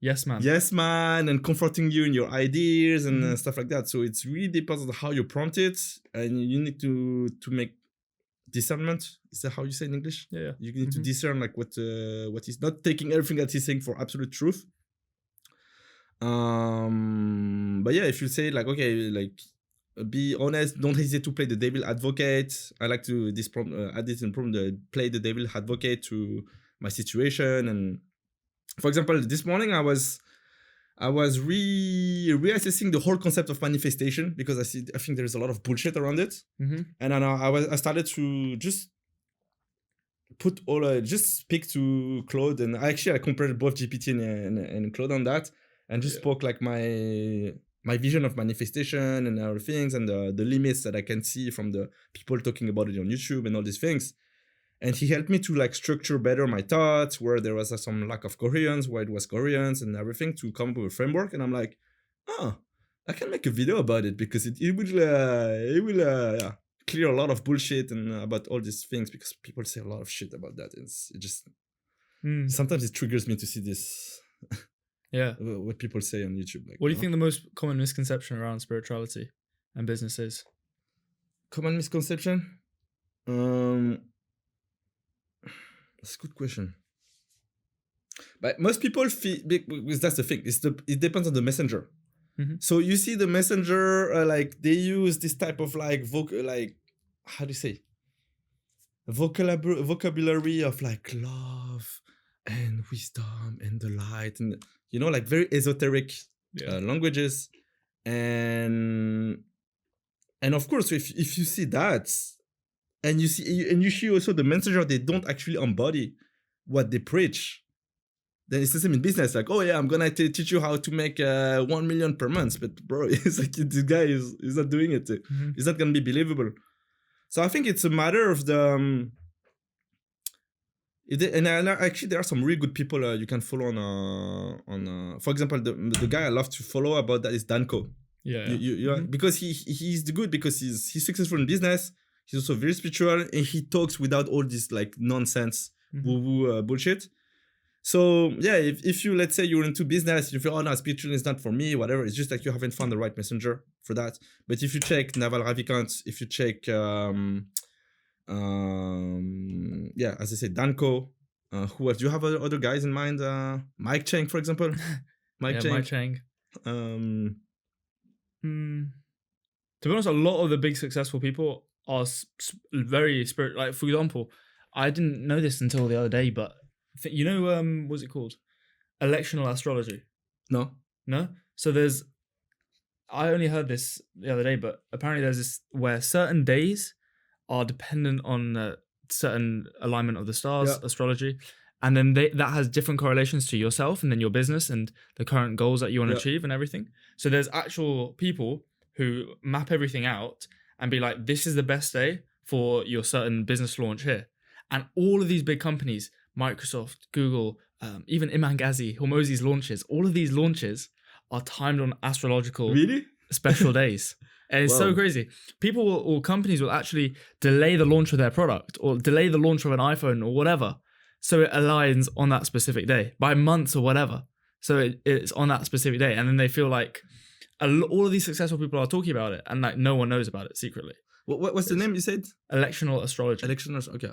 Yes man. Yes man, and comforting you in your ideas and stuff like that. So it's really depends on how you prompt it, and you need to make discernment. Is that how you say in English? Yeah. You need to discern like what he's not taking everything that he's saying for absolute truth. But yeah, if you say like, okay, like be honest, don't hesitate to play the devil advocate. I like to add this in prompt, play the devil advocate to my situation. And for example, this morning I was reassessing the whole concept of manifestation, because I think there's a lot of bullshit around it. And I started to just put just speak to Claude, and I compared both GPT and Claude on that, and just spoke like my vision of manifestation and other things, and the limits that I can see from the people talking about it on YouTube and all these things. And he helped me to like structure better my thoughts, where there was some lack of coherence, where it was coherence and everything, to come up with a framework. And I'm like, I can make a video about it, because it will clear a lot of bullshit and about all these things, because people say a lot of shit about that. It just sometimes it triggers me to see this. What people say on YouTube. Like, what do you think the most common misconception around spirituality and business is? Common misconception? That's a good question. But most people feel, because that's the thing, it depends on the messenger. So you see the messenger, like they use this type of like how do you say, vocabulary of like love and wisdom and the light, and like very esoteric languages. And of course, if you see that, and you see also the messenger, they don't actually embody what they preach, then it's the same in business. Like, oh yeah, I'm gonna teach you how to make 1 million per month, but bro, it's like this guy is not doing it. It's not gonna be believable. So I think it's a matter of the and actually there are some really good people you can follow on for example, the guy I love to follow about that is Danko. Because he's good, because he's successful in business. He's also very spiritual, and he talks without all this like nonsense woo-woo bullshit. So yeah, if you, let's say you're into business, you feel, oh no, spiritual is not for me, whatever, it's just like you haven't found the right messenger for that. But if you check Naval Ravikant, if you check as I said, Danko, who else? Do you have other guys in mind? Mike Chang, for example. Mike Chang. To be honest, a lot of the big successful people are very spiritual. Like, for example, I didn't know this until the other day, but what's it called? Electional astrology. No. So I only heard this the other day, but apparently there's this where certain days are dependent on certain alignment of the stars, astrology, and then that has different correlations to yourself and then your business and the current goals that you want to achieve and everything. So there's actual people who map everything out and be like, this is the best day for your certain business launch here. And all of these big companies, Microsoft, Google, even Iman Ghazi, Hormozi's launches, all of these launches are timed on astrological special days. And it's so crazy. People or companies will actually delay the launch of their product or delay the launch of an iPhone or whatever, so it aligns on that specific day by months or whatever. So it's on that specific day. And then they feel like all of these successful people are talking about it, and like no one knows about it secretly. What's the name you said? Electional astrology. Okay.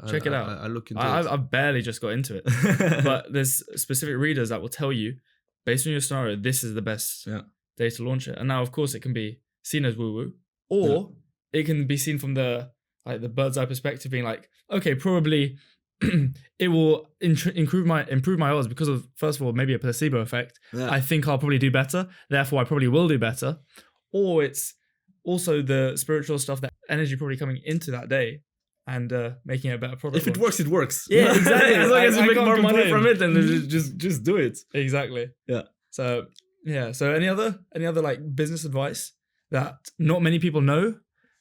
Check it out. I'll look into it. I've barely just got into it. But there's specific readers that will tell you, based on your scenario, this is the best day to launch it. And now, of course, it can be seen as woo-woo, or it can be seen from the bird's eye perspective, being like, okay, probably it will improve my odds because of, first of all, maybe a placebo effect. I think I'll probably do better, therefore I probably will do better. Or it's also the spiritual stuff, that energy probably coming into that day and making it a better product. If it works, it works. Yeah, exactly. As long as you make more money from it, then just do it. Exactly. Yeah. So any other like business advice that not many people know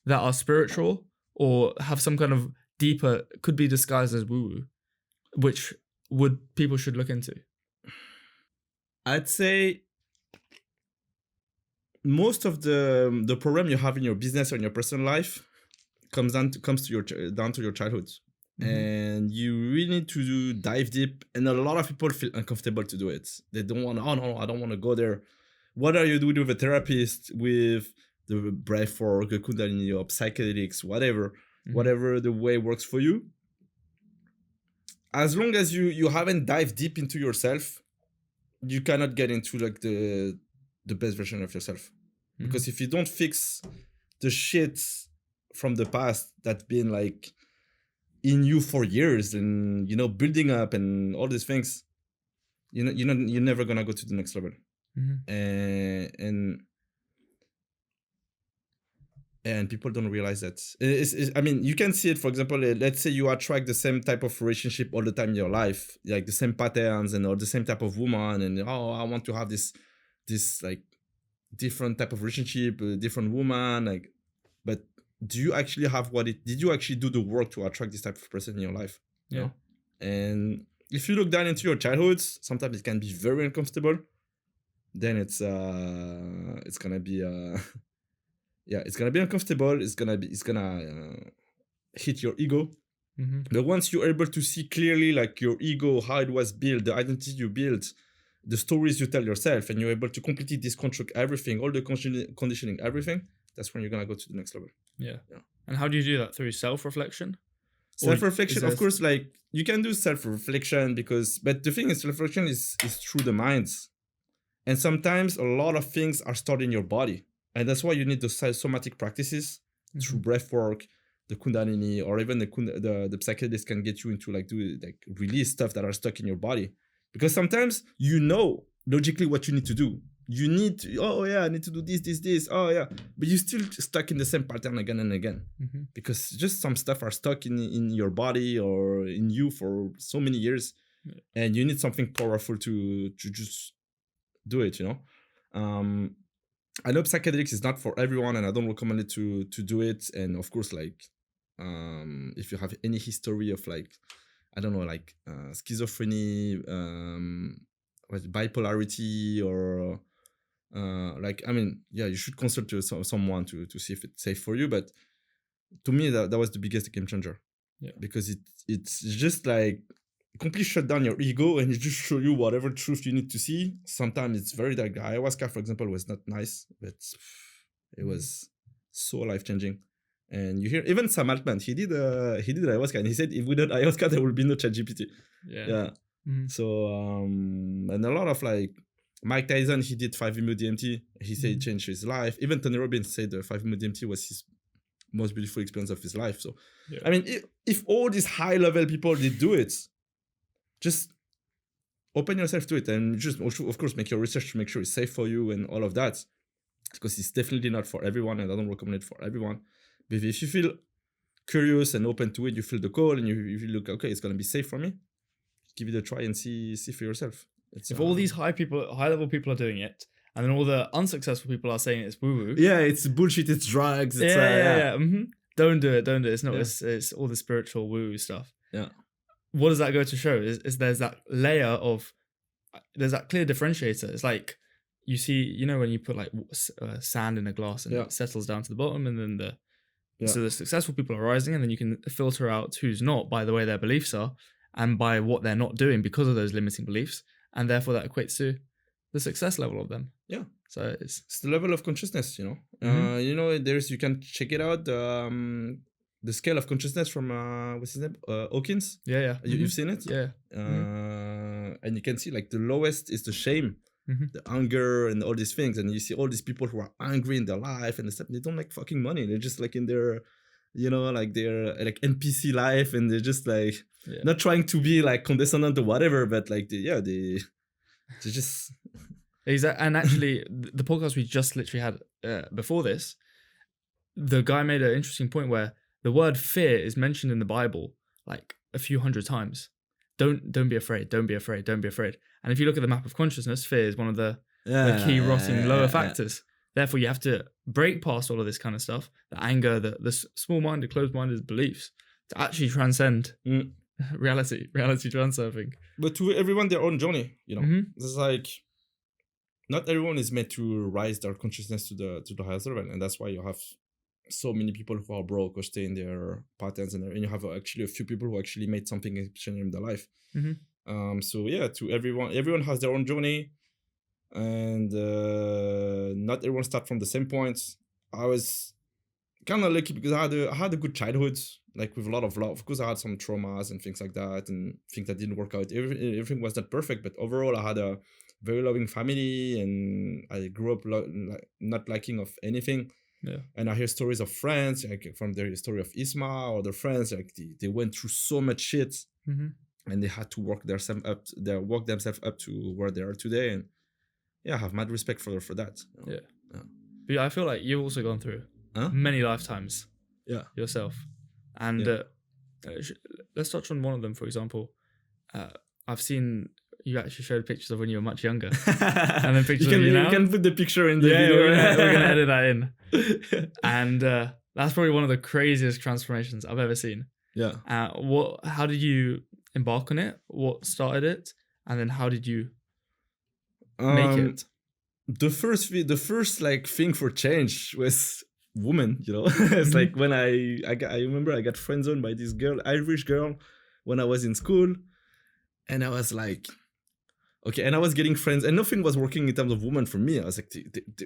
that are spiritual or have some kind of deeper, could be disguised as woo-woo, which people should look into? I'd say most of the problem you have in your business or in your personal life comes down to your childhood. and you really need to dive deep. And a lot of people feel uncomfortable to do it. They don't want. Oh no, I don't want to go there. What are you doing with a therapist, with the breath work, the Kundalini or psychedelics, whatever the way works for you? As long as you haven't dived deep into yourself, you cannot get into like the best version of yourself. Because if you don't fix the shit from the past that's been like in you for years and building up and all these things, you're never gonna go to the next level. And people don't realize that. I mean, you can see it. For example, let's say you attract the same type of relationship all the time in your life, like the same patterns and or the same type of woman, and I want to have this like different type of relationship, a different woman, like. But do you actually have did you actually do the work to attract this type of person in your life? Yeah. And if you look down into your childhoods, sometimes it can be very uncomfortable. Then it's gonna be it's gonna be uncomfortable. It's gonna hit your ego. But once you're able to see clearly like your ego, how it was built, the identity you built, the stories you tell yourself, and you're able to completely deconstruct everything, all the conditioning, everything, that's when you're gonna go to the next level. Yeah. And how do you do that? Through self-reflection? Self-reflection, of course, like you can do self-reflection but the thing is, self-reflection is through the minds. And sometimes a lot of things are stored in your body. And that's why you need the somatic practices through breath work, the Kundalini, or even the psychedelics can get you into release stuff that are stuck in your body. Because sometimes logically what you need to do. You need to, I need to do this. Oh yeah. But you're still stuck in the same pattern again and again. Because just some stuff are stuck in your body or in you for so many years. Yeah. And you need something powerful to just do it, I know psychedelics is not for everyone, and I don't recommend it to do it. And of course, if you have any history of schizophrenia, bipolarity, or you should consult someone to see if it's safe for you. But to me, that was the biggest game changer. Yeah. Because it's just like completely shut down your ego and it just show you whatever truth you need to see. Sometimes it's very dark. Ayahuasca, for example, was not nice, but it was so life-changing. And you hear even Sam Altman, he did ayahuasca, and he said if without ayahuasca there will be no ChatGPT. Yeah. So and a lot of Mike Tyson, he did 5-MeO DMT. He said it changed his life. Even Tony Robbins said the 5-MeO DMT was his most beautiful experience of his life. So I mean, if all these high-level people did do it, just open yourself to it, and just, of course, make your research to make sure it's safe for you and all of that, because it's definitely not for everyone, and I don't recommend it for everyone. But if you feel curious and open to it, you feel the call, and you look, okay, it's going to be safe for me, give it a try and see for yourself. If all these high-level people are doing it, and then all the unsuccessful people are saying it's woo-woo. Yeah, it's bullshit, it's drugs. It's, Don't do it. It's not. It's all the spiritual woo-woo stuff. Yeah. What does that go to show? Is there's that layer of, there's that clear differentiator. It's like, you see, when you put sand in a glass and it settles down to the bottom, and then so the successful people are rising, and then you can filter out who's not by the way their beliefs are and by what they're not doing because of those limiting beliefs, and therefore that equates to the success level of them. Yeah. So it's the level of consciousness, there's, you can check it out. The scale of consciousness from what's his name? Hawkins. Yeah. You've seen it? Yeah. And you can see the lowest is the shame, the anger, and all these things. And you see all these people who are angry in their life and stuff. They don't make fucking money. They're just in their, their NPC life, and they're just not trying to be condescending or whatever, but they just. Exactly. And actually, the podcast we just literally had before this, the guy made an interesting point where the word fear is mentioned in the Bible a few hundred times. Don't be afraid. Don't be afraid. Don't be afraid. And if you look at the map of consciousness, fear is one of the key rotting lower factors. Therefore, you have to break past all of this kind of stuff, the anger, the small-minded, closed-minded beliefs, to actually transcend reality transurfing. But to everyone their own journey, It's not everyone is meant to rise their consciousness to the highest level, and that's why you have so many people who are broke or stay in their patterns, and you have actually a few people who actually made something exceptional in their life. So yeah, to everyone has their own journey, and not everyone start from the same points. I was kind of lucky because I had a good childhood, like with a lot of love. Of course, I had some traumas and things like that, and things that didn't work out. Everything was not perfect, but overall, I had a very loving family, and I grew up not lacking of anything. Yeah. And I hear stories of friends, like from their story of Isma or their friends, like they went through so much shit, and they had to work themselves up to where they are today. And yeah, I have mad respect for that. Yeah. But yeah, I feel like you've also gone through many lifetimes. Yeah. Yourself, and let's touch on one of them. For example, I've seen. You actually showed pictures of when you were much younger, and then pictures of you now. You can put the picture in the video. We're gonna edit that in, and that's probably one of the craziest transformations I've ever seen. Yeah. How did you embark on it? What started it, and then how did you make it? The first like thing for change was woman. It's like when I remember I got friend zoned by this girl, Irish girl, when I was in school, and I was like. Okay, and I was getting friends, and nothing was working in terms of women for me. I was like,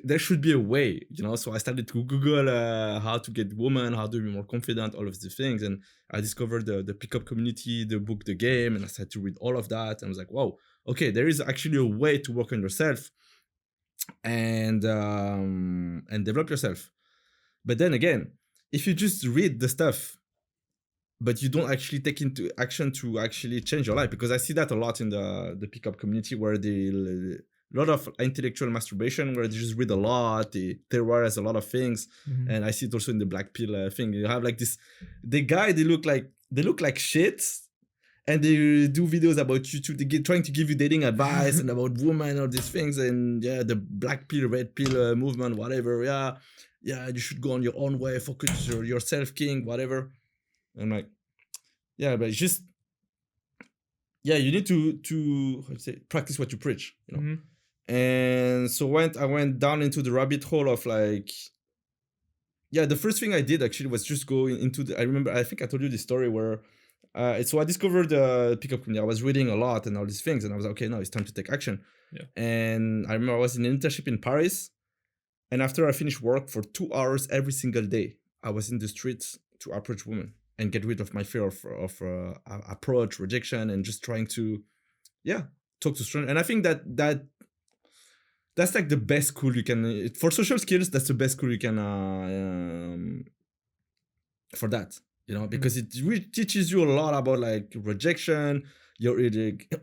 there should be a way, So I started to Google how to get women, how to be more confident, all of these things. And I discovered the pickup community, the book, The Game, and I started to read all of that. And I was like, wow, okay, there is actually a way to work on yourself and develop yourself. But then again, if you just read the stuff, but you don't actually take into action to actually change your life, because I see that a lot in the pickup community, where a lot of intellectual masturbation, where they just read a lot, they terrorize a lot of things, and I see it also in the black pill thing. You have like this, they look like shit, and they do videos about YouTube. They trying to give you dating advice and about women, all these things, and the black pill, red pill movement, whatever. Yeah, you should go on your own way, focus yourself, king, whatever. I'm like, yeah, but it's just, you need to how to say, practice what you preach, And so I went down into the rabbit hole of like, the first thing I did actually was just go into I think I told you this story where, so I discovered the pickup community. I was reading a lot and all these things, and I was like, okay, now it's time to take action. Yeah. And I remember I was in an internship in Paris, and after I finished work for 2 hours every single day, I was in the streets to approach women and get rid of my fear of approach, rejection, and just trying to, talk to strangers. And I think that's like the best school you can, for social skills, that's the best school you can, for that, because it really teaches you a lot about like rejection, your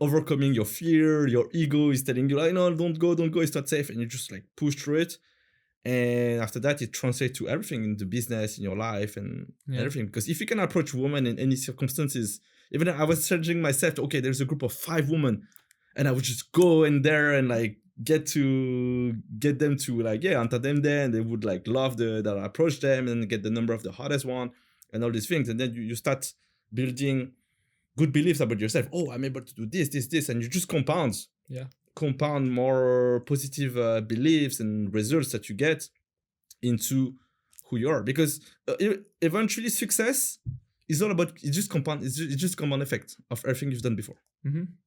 overcoming your fear, your ego is telling you like, no, don't go, it's not safe. And you just like push through it. And after that, it translates to everything in the business, in your life, and everything. Because if you can approach women in any circumstances, even I was challenging myself, okay, there's a group of 5 women, and I would just go in there and like get them to like, enter them there, and they would like love that I approach them, and get the number of the hottest one, and all these things. And then you start building good beliefs about yourself. Oh, I'm able to do this, and you just compound more positive beliefs and results that you get into who you are, because eventually success is all about it's just compound effect of everything you've done before.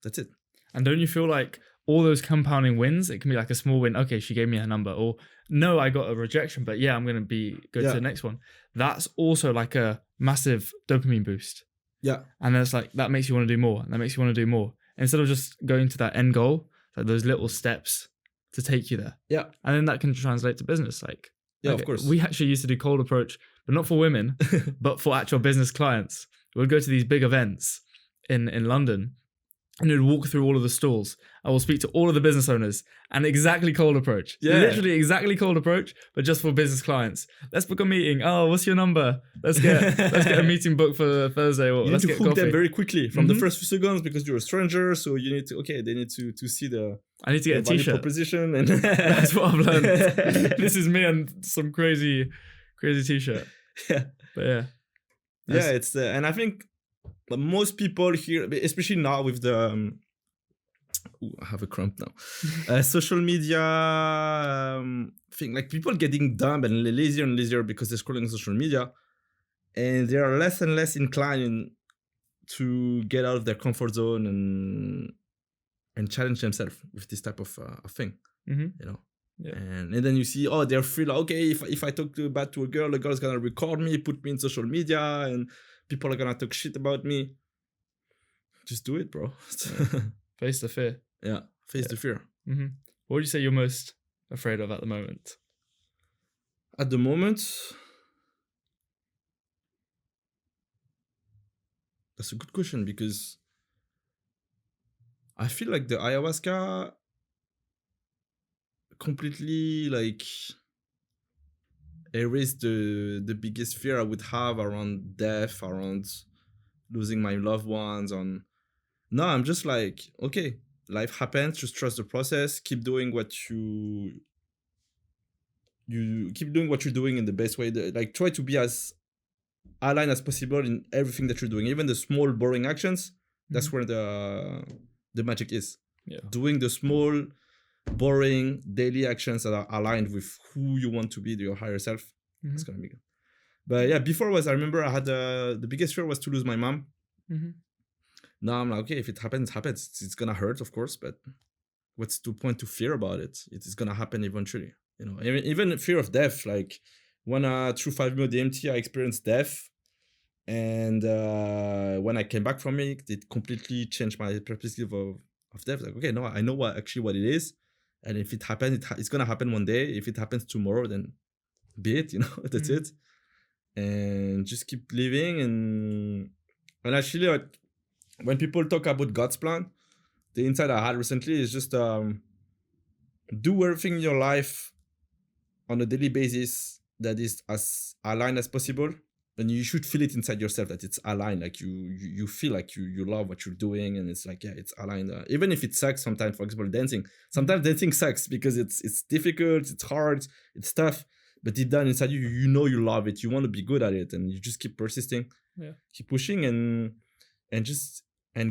That's it. And don't you feel like all those compounding wins, it can be like a small win, okay, she gave me her number, or no, I got a rejection, but I'm gonna go to the next one. That's also like a massive dopamine boost. And then it's like that makes you want to do more, and that makes you want to do more, instead of just going to that end goal. Like those little steps to take you there. And then that can translate to business. Like, of course. We actually used to do cold approach, but not for women, but for actual business clients. We'd go to these big events in London, and we'd walk through all of the stalls. I will speak to all of the business owners and exactly cold approach. Literally exactly cold approach, but just for business clients. Let's book a meeting. Oh, what's your number? Let's get a meeting booked for Thursday. Or let's get coffee. You need to hook them very quickly from the first few seconds, because you're a stranger. So you need to, they need to see I need to get a t-shirt proposition, and that's what I've learned. This is me and some crazy t-shirt. But it's and I think most people here, especially now with the Ooh, I have a cramp now. Social media thing, like people getting dumb and lazier because they're scrolling social media, and they are less and less inclined to get out of their comfort zone and challenge themselves with this type of thing. You know. Yeah. And then you see, oh, they're free. Like, okay, if I talk bad to a girl, the girl's gonna record me, put me in social media, and people are gonna talk shit about me. Just do it, bro. Face the fear. Yeah, face the fear. What would you say you're most afraid of at the moment? At the moment, that's a good question, because I feel like the ayahuasca completely like erased the biggest fear I would have around death, around losing my loved ones. No, I'm just like, okay, life happens, just trust the process, keep doing what you keep doing what you're doing in the best way. Like, try to be as aligned as possible in everything that you're doing, even the small boring actions. That's where the magic is. Yeah, doing the small boring daily actions that are aligned with who you want to be, your higher self. It's gonna be good. But yeah, before I remember I had the biggest fear was to lose my mom. Now I'm like, okay, if it happens, it's gonna hurt, of course, but what's the point to fear about it? It is gonna happen eventually. You know, even fear of death. Like when through 5-meo DMT, I experienced death, and when I came back from it completely changed my perspective of death. Like, okay, no, I know what it is, and if it happens, it's gonna happen one day. If it happens tomorrow, then be it. You know, that's it, and just keep living. And actually, like, when people talk about God's plan, the insight I had recently is just do everything in your life on a daily basis that is as aligned as possible, and you should feel it inside yourself that it's aligned. Like you feel like you love what you're doing, and it's like, yeah, it's aligned. Even if it sucks sometimes. For example, dancing. Sometimes dancing sucks because it's difficult, it's hard, it's tough. But deep down inside you, you know you love it. You want to be good at it, and you just keep persisting, keep pushing, and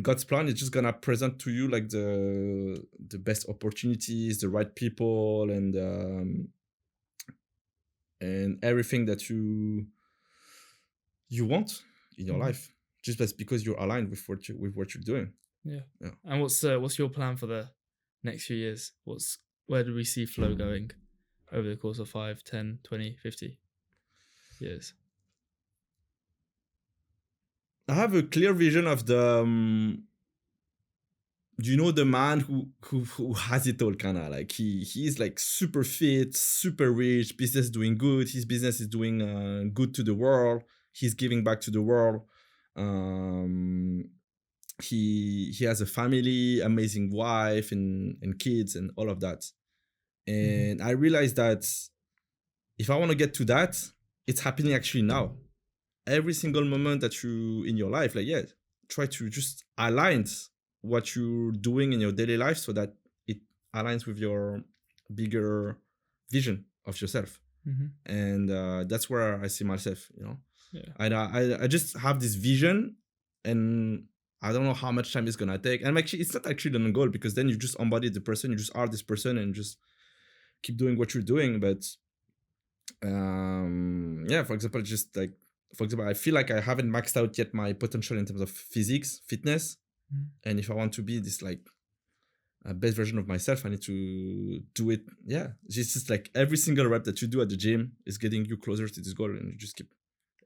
God's plan is just gonna present to you like the best opportunities, the right people, and everything that you want in your life, just because you're aligned with what you're doing. Yeah. And what's your plan for the next few years? Where do we see Flow going over the course of 5, 10, 20, 50 years? I have a clear vision of the the man who has it all, kind of like he's like super fit, super rich, business doing good, his business is doing good to the world, he's giving back to the world, he has a family, amazing wife and kids and all of that. And I realized that if I want to get to that, it's happening actually now. Every single moment that you in your life, like, try to just align what you're doing in your daily life so that it aligns with your bigger vision of yourself. And that's where I see myself, and I just have this vision, and I don't know how much time it's gonna take. And actually, it's not actually the goal, because then you just embody the person, you just are this person, and just keep doing what you're doing. But for example, I feel like I haven't maxed out yet my potential in terms of physics, fitness. And if I want to be this like best version of myself, I need to do it. Yeah, it's just like every single rep that you do at the gym is getting you closer to this goal, and you just keep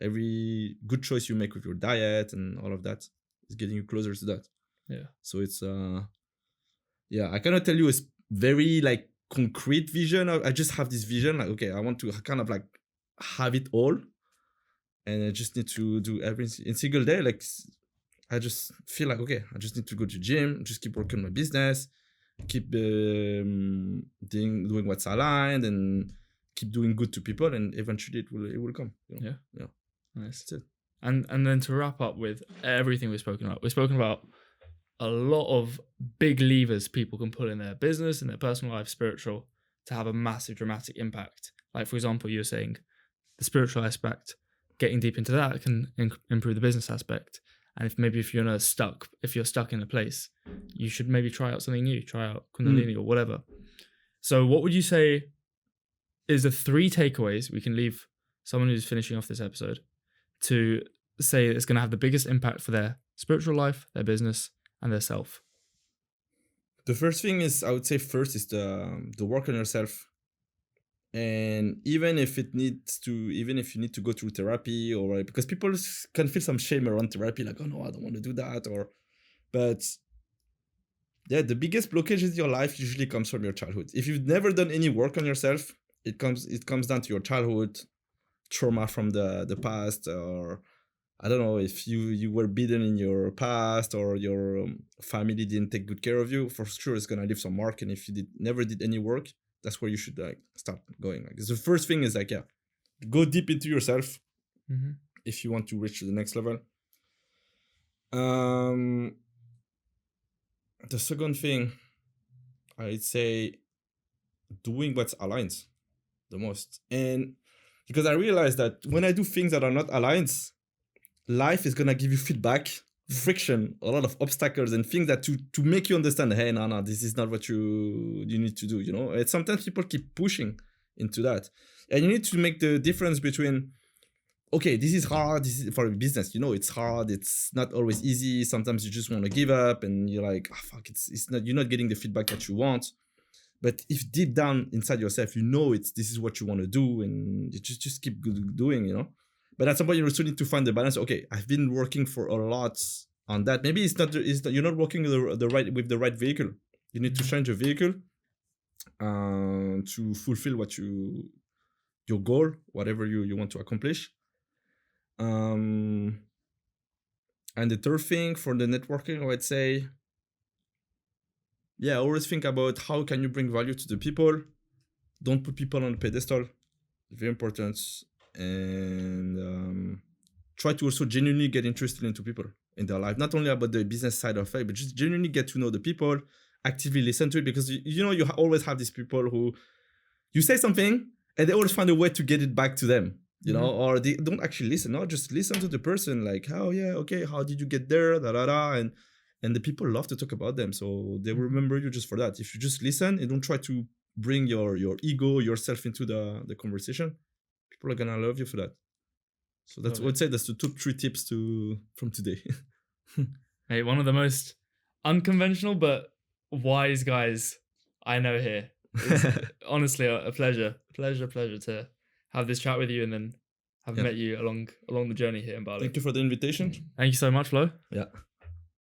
every good choice you make with your diet and all of that is getting you closer to that. Yeah. So it's I cannot tell you a very like concrete vision. I just have this vision, like, okay, I want to kind of like have it all, and I just need to do every single day. Like, I just feel like, okay, I just need to go to the gym, just keep working on my business, keep doing what's aligned, and keep doing good to people, and eventually it will come. Yeah. Nice. That's it. And then to wrap up with everything we've spoken about a lot of big levers people can pull in their business, in their personal life, spiritual, to have a massive dramatic impact. Like, for example, you're saying the spiritual aspect, getting deep into that can improve the business aspect. And if you're stuck in a place, you should maybe try out something new, try out Kundalini or whatever. So what would you say is the 3 takeaways we can leave someone who's finishing off this episode to say it's going to have the biggest impact for their spiritual life, their business, and their self? The first thing is, I would say first is the work on yourself. And even if you need to go through therapy, or because people can feel some shame around therapy, like, oh no, I don't want to do that, but yeah, the biggest blockage in your life usually comes from your childhood. If you've never done any work on yourself, it comes down to your childhood trauma from the past, or I don't know, if you were beaten in your past, or your family didn't take good care of you, for sure it's gonna leave some mark. And if you never did any work, that's where you should start going. The first thing is go deep into yourself if you want to reach the next level. The second thing, I'd say doing what aligns the most. And because I realized that when I do things that are not aligned, life is gonna give you feedback, friction, a lot of obstacles and things that to make you understand, hey, no, this is not what you need to do, And sometimes people keep pushing into that. And you need to make the difference between, okay, this is hard, this is for a business, it's hard, it's not always easy. Sometimes you just want to give up and you're like, oh, fuck, it's not, you're not getting the feedback that you want. But if deep down inside yourself, this is what you want to do, and you just keep doing, But at some point, you also need to find the balance. Okay, I've been working for a lot on that. Maybe you're not working with the right vehicle. You need to change the vehicle to fulfill your goal, whatever you want to accomplish. And the third thing for the networking, I would say, always think about how can you bring value to the people. Don't put people on a pedestal. Very important. And try to also genuinely get interested into people in their life, not only about the business side of it, but just genuinely get to know the people, actively listen to it, because you always have these people who you say something and they always find a way to get it back to them, or they don't actually listen. No, just listen to the person, like, oh yeah, okay, how did you get there, and the people love to talk about them, so they will remember you just for that. If you just listen and don't try to bring your ego, yourself into the conversation, people are gonna love you for that. So that's, I would say, that's the top 3 tips from today. Hey, one of the most unconventional but wise guys I know here. It's honestly a pleasure to have this chat with you, and then have met you along the journey here in Bali. Thank you for the invitation. Thank you so much, Flo. Yeah.